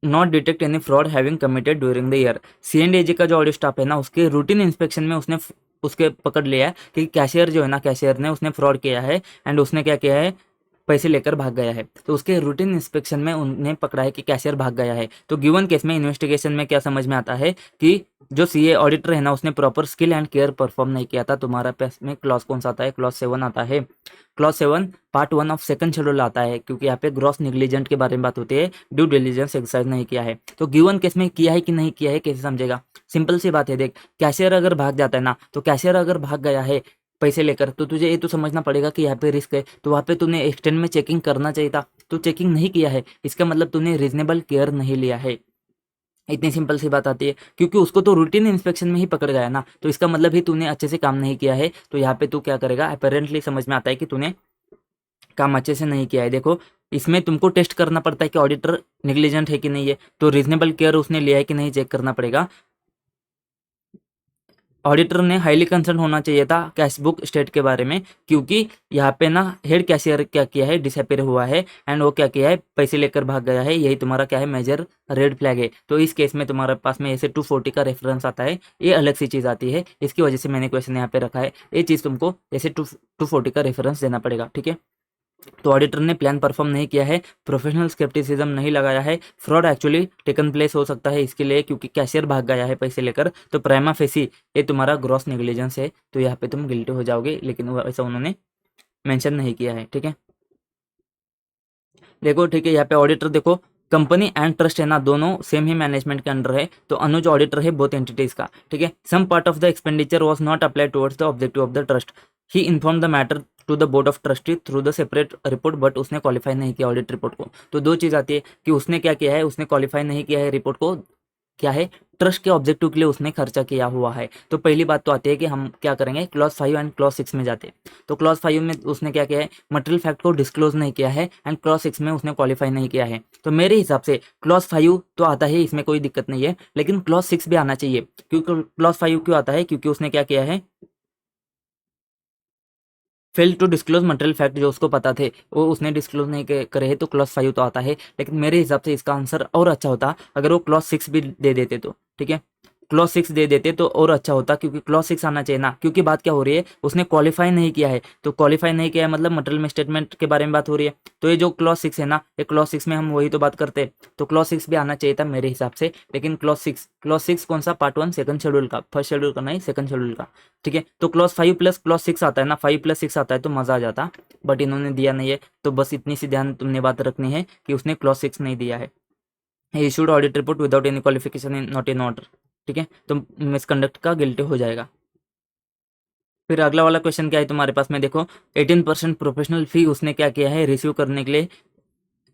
not detect any fraud having committed during the year. C and AG का जो ऑडिट स्टाफ है ना, उसके रूटीन इंस्पेक्शन में उसने उसके पकड़ लिया है कि कैशियर जो है ना, कैशियर ने उसने फ्रॉड किया है, एंड उसने क्या किया है, पैसे लेकर भाग गया है। तो उसके रूटीन इंस्पेक्शन में उन्हें पकड़ा है कि कैशियर भाग गया है। तो गिवन केस में इन्वेस्टिगेशन में क्या समझ में आता है कि जो सीए ऑडिटर है ना, उसने proper skill and care perform नहीं किया था। तुम्हारा पास में क्लॉज कौन सा आता है, क्लॉज 7 आता है। Clause 7 part 1 of second schedule आता है, क्योंकि यहाँ पे ग्रॉस निग्लिजेंट के बारे में बात होती है, ड्यू डिलीजेंस एक्सरसाइज नहीं किया है। तो गिवन केस में किया है कि नहीं किया है, कैसे समझेगा? सिंपल सी बात है, देख कैशियर अगर भाग जाता है ना, तो कैशियर अगर भाग गया है पैसे लेकर, तो तुझे ये तो समझना पड़ेगा कि यहाँ पे रिस्क है, तो वहाँ पे तूने एक्सटेंड में चेकिंग करना चाहिए था, तो चेकिंग नहीं किया है, इसका मतलब तूने रीजनेबल केयर नहीं लिया है। इतनी सिंपल सी बात आती है, क्योंकि उसको तो रूटीन इंस्पेक्शन में ही पकड़ गया ना, तो इसका मतलब ही तूने अच्छे से काम नहीं किया है। तो यहाँ पे तू क्या करेगा, अपेरेंटली समझ में आता है कि तूने काम अच्छे से नहीं किया है। देखो इसमें तुमको टेस्ट करना पड़ता है कि ऑडिटर निग्लिजेंट है कि नहीं है, तो रीजनेबल केयर उसने लिया है कि नहीं चेक करना पड़ेगा। ऑडिटर ने हाईली कंसर्न होना चाहिए था कैश बुक स्टेट के बारे में, क्योंकि यहाँ पे ना हेड कैशियर क्या किया है, डिसअपेयर हुआ है, एंड वो क्या किया है, पैसे लेकर भाग गया है। यही तुम्हारा क्या है, मेजर रेड फ्लैग है। तो इस केस में तुम्हारे पास में ऐसे 240 का रेफरेंस आता है, ये अलग सी चीज़ आती है, इसकी वजह से मैंने क्वेश्चन यहाँ पे रखा है। ये चीज़ तुमको ऐसे 240 का रेफरेंस देना पड़ेगा, ठीक है। तो ऑडिटर ने प्लान परफॉर्म नहीं किया है, प्रोफेशनल स्केप्टिसिज्म नहीं लगाया है, फ्रॉड एक्चुअली टेकन प्लेस हो सकता है इसके लिए, क्योंकि कैशियर भाग गया है पैसे लेकर, तो प्राइमा फेसी ये तुम्हारा ग्रॉस नेग्लिजेंस है, तो यहाँ पे तुम गिल्टी हो जाओगे, लेकिन ऐसा उन्होंने मेंशन नहीं किया है, ठीक है। देखो ठीक है, यहाँ पे ऑडिटर देखो, कंपनी एंड ट्रस्ट है ना, दोनों सेम ही मैनेजमेंट के अंडर है, तो अनुज ऑडिटर है बोथ एंटिटीज का, ठीक है। Some part of the expenditure was not applied towards the objective of the trust, he inform the matter to the board of trustee through the separate report, but उसने qualify नहीं किया audit report को। तो दो चीज़ आती है कि उसने क्या किया है, उसने क्वालिफाई नहीं किया है रिपोर्ट को, क्या है, ट्रस्ट के ऑब्जेक्टिव के लिए उसने खर्चा किया हुआ है। तो पहली बात तो आती है कि हम क्या करेंगे, क्लॉज 5 एंड क्लॉज 6 में जाते हैं। तो क्लॉज 5 में उसने क्या किया है, मटेरियल फैक्ट को डिस्क्लोज नहीं किया है, एंड क्लॉज 6 में उसने क्वालिफाई नहीं किया है। तो मेरे हिसाब से क्लॉज 5 तो आता है, इसमें कोई दिक्कत नहीं है, लेकिन क्लॉज 6 भी आना चाहिए। क्योंकि क्लॉज 5 क्यों आता है, क्योंकि उसने क्या किया है, fail to disclose material fact, जो उसको पता थे वो उसने डिस्क्लोज नहीं करे है, तो क्लॉज 5 तो आता है। लेकिन मेरे हिसाब से इसका आंसर और अच्छा होता अगर वो क्लॉज 6 भी दे देते तो, ठीक है, क्लॉज 6 दे देते तो और अच्छा होता, क्योंकि क्लॉज 6 आना चाहिए ना। क्योंकि बात क्या हो रही है, उसने क्वालिफाई नहीं किया है, तो क्वालिफाई नहीं किया है मतलब मटेरियल में स्टेटमेंट के बारे में बात हो रही है। तो ये जो क्लॉज 6 है ना, ये क्लॉज 6 में हम वही तो बात करते हैं, तो क्लॉज 6 भी आना चाहिए था मेरे हिसाब से। लेकिन क्लॉज 6 कौन सा, पार्ट 1 सेकंड शेड्यूल का, फर्स्ट शेड्यूल का नहीं, सेकंड शेड्यूल का, ठीक है। तो क्लॉज 5 प्लस क्लॉज 6 आता है ना, 5 प्लस 6 आता है तो मजा आ जाता, बट इन्होंने दिया नहीं है। तो बस इतनी सी ध्यान तुमने बात रखनी है कि उसने क्लॉज 6 नहीं दिया है। He issued audit report without any qualification in not in order, ठीक है, तो मिसकंडक्ट का गिल्टी हो जाएगा। फिर अगला वाला क्वेश्चन क्या है तुम्हारे पास में, देखो 18% प्रोफेशनल फी उसने क्या किया है रिसीव करने के लिए,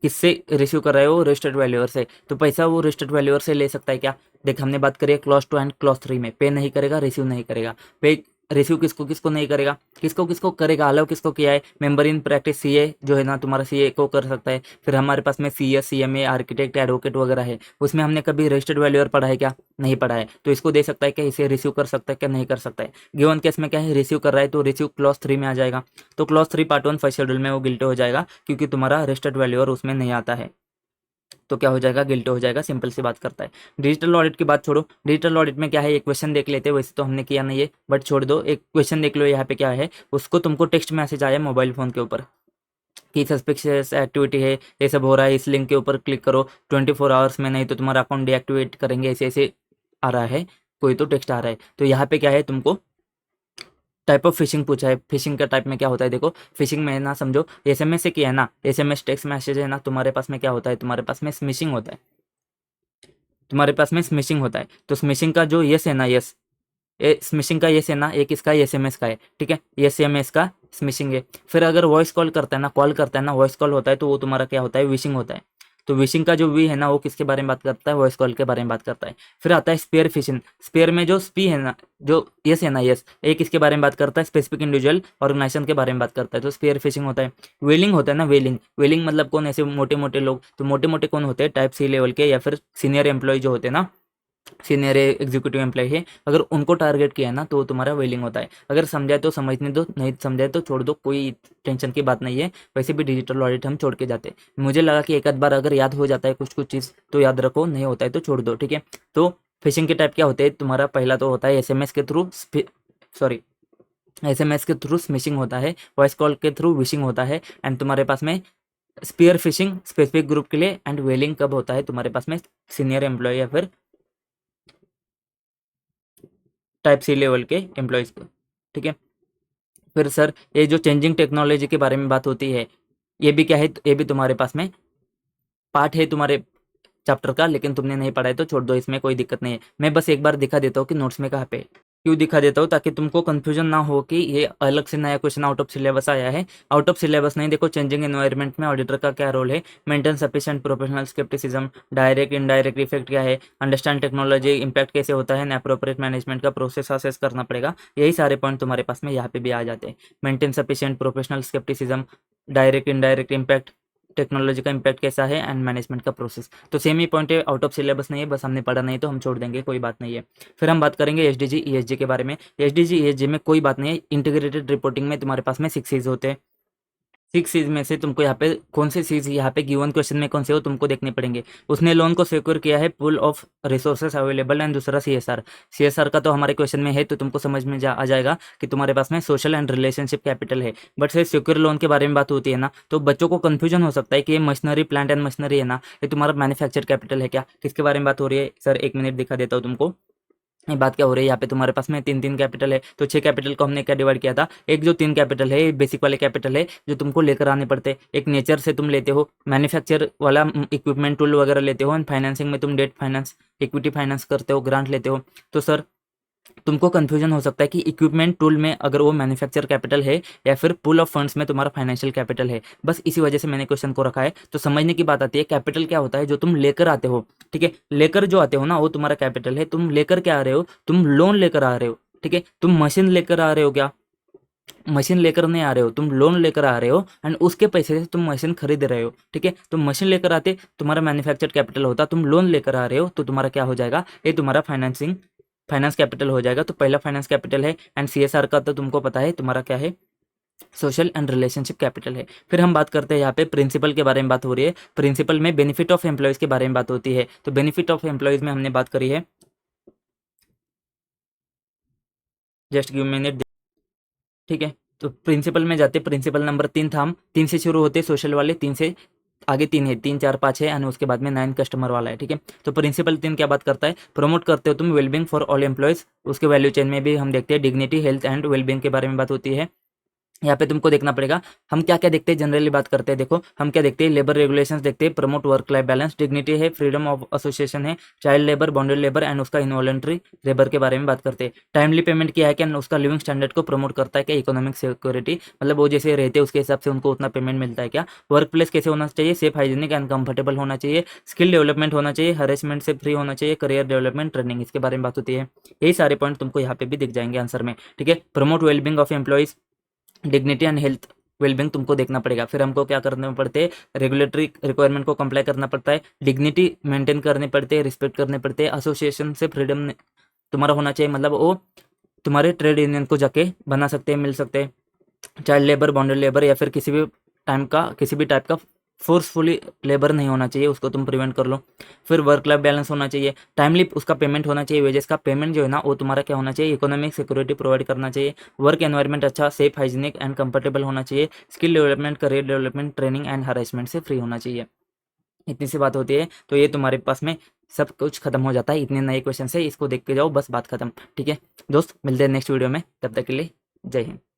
किससे रिसीव कर रहे हो, रजिस्टर्ड वैल्यूअर से, तो पैसा वो रजिस्टर्ड वैल्यूअर से ले सकता है क्या। देख हमने बात करी है क्लॉज 2 एंड क्लॉज 3 में, पे नहीं करेगा, रिसीव नहीं करेगा। पे रिसीव किसको किसको नहीं करेगा, किसको किसको करेगा, अलाउ किसको किया है, मेंबर इन प्रैक्टिस सीए जो है ना तुम्हारा सीए को कर सकता है। फिर हमारे पास में सीएस सीएमए आर्किटेक्ट एडवोकेट वगैरह है, उसमें हमने कभी रजिस्टर्ड वैल्यूअर पढ़ा है क्या, नहीं पढ़ा है, तो इसको दे सकता है क्या, इसे रिसीव कर सकता है क्या, नहीं कर सकता है। गिवन केस में क्या है रिसीव कर रहा है, तो रिसीव क्लॉज 3 में आ जाएगा, तो क्लॉज 3 पार्ट 1 फर्स्ट शेड्यूल में वो गिल्टी हो जाएगा, क्योंकि तुम्हारा रजिस्टर्ड वैल्यूअर उसमें नहीं आता है, तो क्या हो जाएगा, गिल्टी हो जाएगा, सिंपल सी बात करता है। डिजिटल ऑडिट की बात छोड़ो, डिजिटल ऑडिट में क्या है, एक क्वेश्चन देख लेते हैं, वैसे तो हमने किया नहीं है बट छोड़ दो, एक क्वेश्चन देख लो यहाँ पे क्या है, उसको तुमको टेक्स्ट मैसेज आया मोबाइल फोन के ऊपर कि सस्पिशियस एक्टिविटी है, ये सब हो रहा है, इस लिंक के ऊपर क्लिक करो 24 आवर्स में, नहीं तो तुम्हारा अकाउंट डीएक्टिवेट करेंगे, ऐसे ऐसे आ रहा है, कोई तो टेक्स्ट आ रहा है। तो यहाँ पे क्या है, तुमको टाइप ऑफ फिशिंग पूछा है, फिशिंग का टाइप में क्या होता है, देखो फिशिंग में ना समझो, एसएमएस से किया है ना, एसएमएस टेक्स्ट मैसेज है ना, तुम्हारे पास में क्या होता है, तुम्हारे पास में स्मिशिंग होता है, तुम्हारे पास में स्मिशिंग होता है, तो स्मिशिंग का जो यस है ना, यस स्मिशिंग का यस है ना, एक इसका एसएमएस का है, ठीक है, एसएमएस का स्मिशिंग है। फिर अगर वॉइस कॉल करता है ना, कॉल करता है ना, वॉइस कॉल होता है, तो वो तुम्हारा क्या होता है, विशिंग होता है। तो विशिंग का जो वी है ना, वो किसके बारे में बात करता है, वॉइस कॉल के बारे में बात करता है। फिर आता है स्पेयर फिशिंग, स्पेयर में जो स्पी है ना, जो यस है ना, यस एक किसके बारे में बात करता है, स्पेसिफिक इंडिविजुअल ऑर्गेनाइजेशन के बारे में बात करता है, तो स्पेयर फिशिंग होता है। वेलिंग होता है ना, वेलिंग, वेलिंग मतलब कौन, ऐसे मोटे मोटे लोग, तो मोटे मोटे कौन होते हैं, टाइप सी लेवल के या फिर सीनियर एम्प्लॉय जो होते हैं ना, सीनियर एग्जीक्यूटिव एम्प्लॉय है, अगर उनको टारगेट किया है ना, तो तुम्हारा वेलिंग होता है। अगर समझाए तो समझने दो, नहीं समझाए तो छोड़ दो, कोई टेंशन की बात नहीं है। वैसे भी डिजिटल ऑडिट हम छोड़ के जाते हैं, मुझे लगा कि एक आध बार अगर याद हो जाता है कुछ कुछ चीज़ तो याद रखो, नहीं होता है तो छोड़ दो, ठीक है। तो फिशिंग के टाइप क्या होते हैं, तुम्हारा पहला तो होता है एसएमएस के थ्रू, सॉरी एसएमएस के थ्रू स्मिशिंग होता है, वॉइस कॉल के थ्रू विशिंग होता है, एंड तुम्हारे पास में स्पीयर फिशिंग स्पेसिफिक ग्रुप के लिए, एंड वेलिंग कब होता है तुम्हारे पास में, सीनियर एम्प्लॉय या फिर टाइप सी लेवल के एम्प्लॉयज़ को, ठीक है। फिर सर ये जो चेंजिंग टेक्नोलॉजी के बारे में बात होती है, ये भी क्या है, ये भी तुम्हारे पास में पार्ट है तुम्हारे चैप्टर का, लेकिन तुमने नहीं पढ़ा है तो छोड़ दो, इसमें कोई दिक्कत नहीं है। मैं बस एक बार दिखा देता हूँ कि नोट्स में कहाँ पे है। क्यों दिखा देता हूँ, ताकि तुमको कंफ्यूजन ना हो कि ये अलग से नया क्वेश्चन आउट ऑफ सिलेबस आया है। आउट ऑफ सिलेबस नहीं, देखो चेंजिंग एनवायरनमेंट में ऑडिटर का क्या रोल है, maintain sufficient professional scepticism, direct indirect effect क्या है, अंडरस्टैंड टेक्नोलॉजी इंपैक्ट कैसे होता है, अप्रोप्रिएट मैनेजमेंट का प्रोसेस असेस करना पड़ेगा, यही सारे पॉइंट तुम्हारे पास में यहाँ पे भी आ जाते हैं। Maintain sufficient professional scepticism, direct indirect impact, technology का इंपैक्ट कैसा है, एंड मैनेजमेंट का प्रोसेस, तो सेम ही पॉइंट है, आउट ऑफ सिलेबस नहीं है, बस हमने पढ़ा नहीं तो हम छोड़ देंगे, कोई बात नहीं है। फिर हम बात करेंगे एसडीजी ईएसजी के बारे में। एसडीजी ईएसजी में कोई बात नहीं है, इंटीग्रेटेड रिपोर्टिंग में तुम्हारे पास में 6 सीज होते हैं। 6 सीज में से तुमको यहाँ पे कौन से सीज यहाँ पे गिवन क्वेश्चन में कौन से हो तुमको देखने पड़ेंगे। उसने लोन को सिक्योर किया है पुल ऑफ रिसोर्सेस अवेलेबल, एंड दूसरा सीएसआर। सीएसआर का तो हमारे क्वेश्चन में है, तो तुमको समझ में आ जाएगा कि तुम्हारे पास में सोशल एंड रिलेशनशिप कैपिटल है। बट से सिक्योर लोन के बारे में बात होती है ना, तो बच्चों को कंफ्यूजन हो सकता है कि ये मशीनरी प्लांट एंड मशीनरी है ना, ये तुम्हारा मैन्युफैक्चर कैपिटल है क्या, किसके बारे में बात हो रही है सर, 1 मिनट दिखा देता हूँ तुमको। ये बात क्या हो रही है, यहाँ पे तुम्हारे पास में 3 3 कैपिटल है, तो 6 कैपिटल को हमने क्या डिवाइड किया था, एक जो 3 कैपिटल है बेसिक वाले कैपिटल है जो तुमको लेकर आने पड़ते हैं, एक नेचर से तुम लेते हो, मैन्युफैक्चर वाला इक्विपमेंट टूल वगैरह लेते हो, एंड फाइनेंसिंग में तुम डेट फाइनेंस इक्विटी फाइनेंस करते हो, ग्रांट लेते हो। तो सर तुमको कंफ्यूजन हो सकता है कि इक्विपमेंट टूल में अगर वो मैन्युफैक्चर कैपिटल है या फिर पूल ऑफ फंड्स में तुम्हारा फाइनेंशियल कैपिटल है, बस इसी वजह से मैंने क्वेश्चन को रखा है। तो समझने की बात आती है, कैपिटल क्या होता है, जो तुम लेकर आते हो, ठीक है, लेकर जो आते हो ना वो तुम्हारा कैपिटल है। तुम लेकर क्या आ रहे हो, तुम लोन लेकर आ रहे हो, ठीक है, तुम मशीन लेकर आ रहे हो क्या, मशीन लेकर नहीं आ रहे हो, तुम लोन लेकर आ रहे हो, एंड उसके पैसे से तुम मशीन खरीद रहे हो, ठीक है। तुम मशीन लेकर आते तुम्हारा मैन्युफैक्चर कैपिटल होता, तुम लोन लेकर आ रहे हो तो तुम्हारा क्या हो जाएगा, ये तुम्हारा फाइनेंस कैपिटल हो जाएगा। तो पहला फाइनेंस कैपिटल है, एंड सीएसआर का तो तुमको पता है तुम्हारा क्या है, सोशल एंड रिलेशनशिप कैपिटल है। फिर हम बात करते हैं यहाँ पे प्रिंसिपल के बारे में बात हो रही है। प्रिंसिपल में बेनिफिट ऑफ एम्प्लॉयज़ के बारे में बात होती है। तो बेनिफिट ऑफ एम्प्लॉयज़ में हमने बात करी है, जस्ट गिव मिनट, ठीक है। तो प्रिंसिपल में जाते, प्रिंसिपल नंबर 3 था, हम 3 से शुरू होते सोशल वाले, 3 से आगे 3 है, 3 4 5 है, और उसके बाद में 9 कस्टमर वाला है, ठीक है। तो प्रिंसिपल 3 क्या बात करता है, प्रमोट करते हो तुम वेलबींग फॉर ऑल एम्प्लॉयज़। उसके वैल्यू चेन में भी हम देखते हैं डिग्निटी हेल्थ एंड वेलबींग के बारे में बात होती है। यहाँ पे तुमको देखना पड़ेगा हम क्या क्या देखते हैं। जनरली बात करते हैं, देखो हम क्या देखते हैं, लेबर रेगुलेशंस देखते हैं, promote work life balance, dignity है, फ्रीडम ऑफ एसोसिएशन है, child labour, bonded labour and उसका इनवॉलंटरी लेबर के बारे में बात करते हैं। टाइमली पेमेंट किया है क्या, उसका लिविंग स्टैंडर्ड को प्रमोट करता है क्या, इकोनॉमिक सिक्योरिटी, मतलब वो जैसे रहते हैं उसके हिसाब से उनको उतना पेमेंट मिलता है क्या, वर्क प्लेस कैसे होना चाहिए, सेफ, हाइजीनिक एंड कंफर्टेबल होना चाहिए, स्किल डेवलपमेंट होना चाहिए, हरेसमेंट से फ्री होना चाहिए, करियर डेवलपमेंट, ट्रेनिंग, इसके बारे में बात होती है। यही सारे पॉइंट तुमको यहाँ पे भी दिख जाएंगे आंसर में, ठीक है। Promote wellbeing of employees, dignity and health wellbeing तुमको देखना पड़ेगा। फिर हमको क्या करने पड़ते हैं, रेगुलेटरी रिक्वायरमेंट को कंप्लाई करना पड़ता है, डिग्निटी मेंटेन करने पड़ते हैं, रिस्पेक्ट करने पड़ते हैं, एसोसिएशन से फ्रीडम तुम्हारा होना चाहिए, मतलब वो तुम्हारे ट्रेड यूनियन को जाके बना सकते हैं, मिल सकते हैं। चाइल्ड लेबर, बॉन्डेड लेबर या फिर किसी भी टाइप का फोर्सफुली लेबर नहीं होना चाहिए, उसको तुम प्रिवेंट कर लो। फिर वर्क लाइफ बैलेंस होना चाहिए, टाइमली उसका पेमेंट होना चाहिए, वेजेस का पेमेंट जो है ना वो तुम्हारा क्या होना चाहिए, इकोनॉमिक सिक्योरिटी प्रोवाइड करना चाहिए, वर्क एनवायरनमेंट अच्छा, सेफ, हाइजीनिक एंड कंफर्टेबल होना चाहिए, skill development, career development, training and harassment से फ्री होना चाहिए। इतनी सी बात होती है, तो ये तुम्हारे पास में सब कुछ खत्म हो जाता है। इतने नए क्वेश्चन है, इसको देख के जाओ, बस बात खत्म, ठीक है दोस्त। मिलते हैं नेक्स्ट वीडियो में, तब तक के लिए जय हिंद।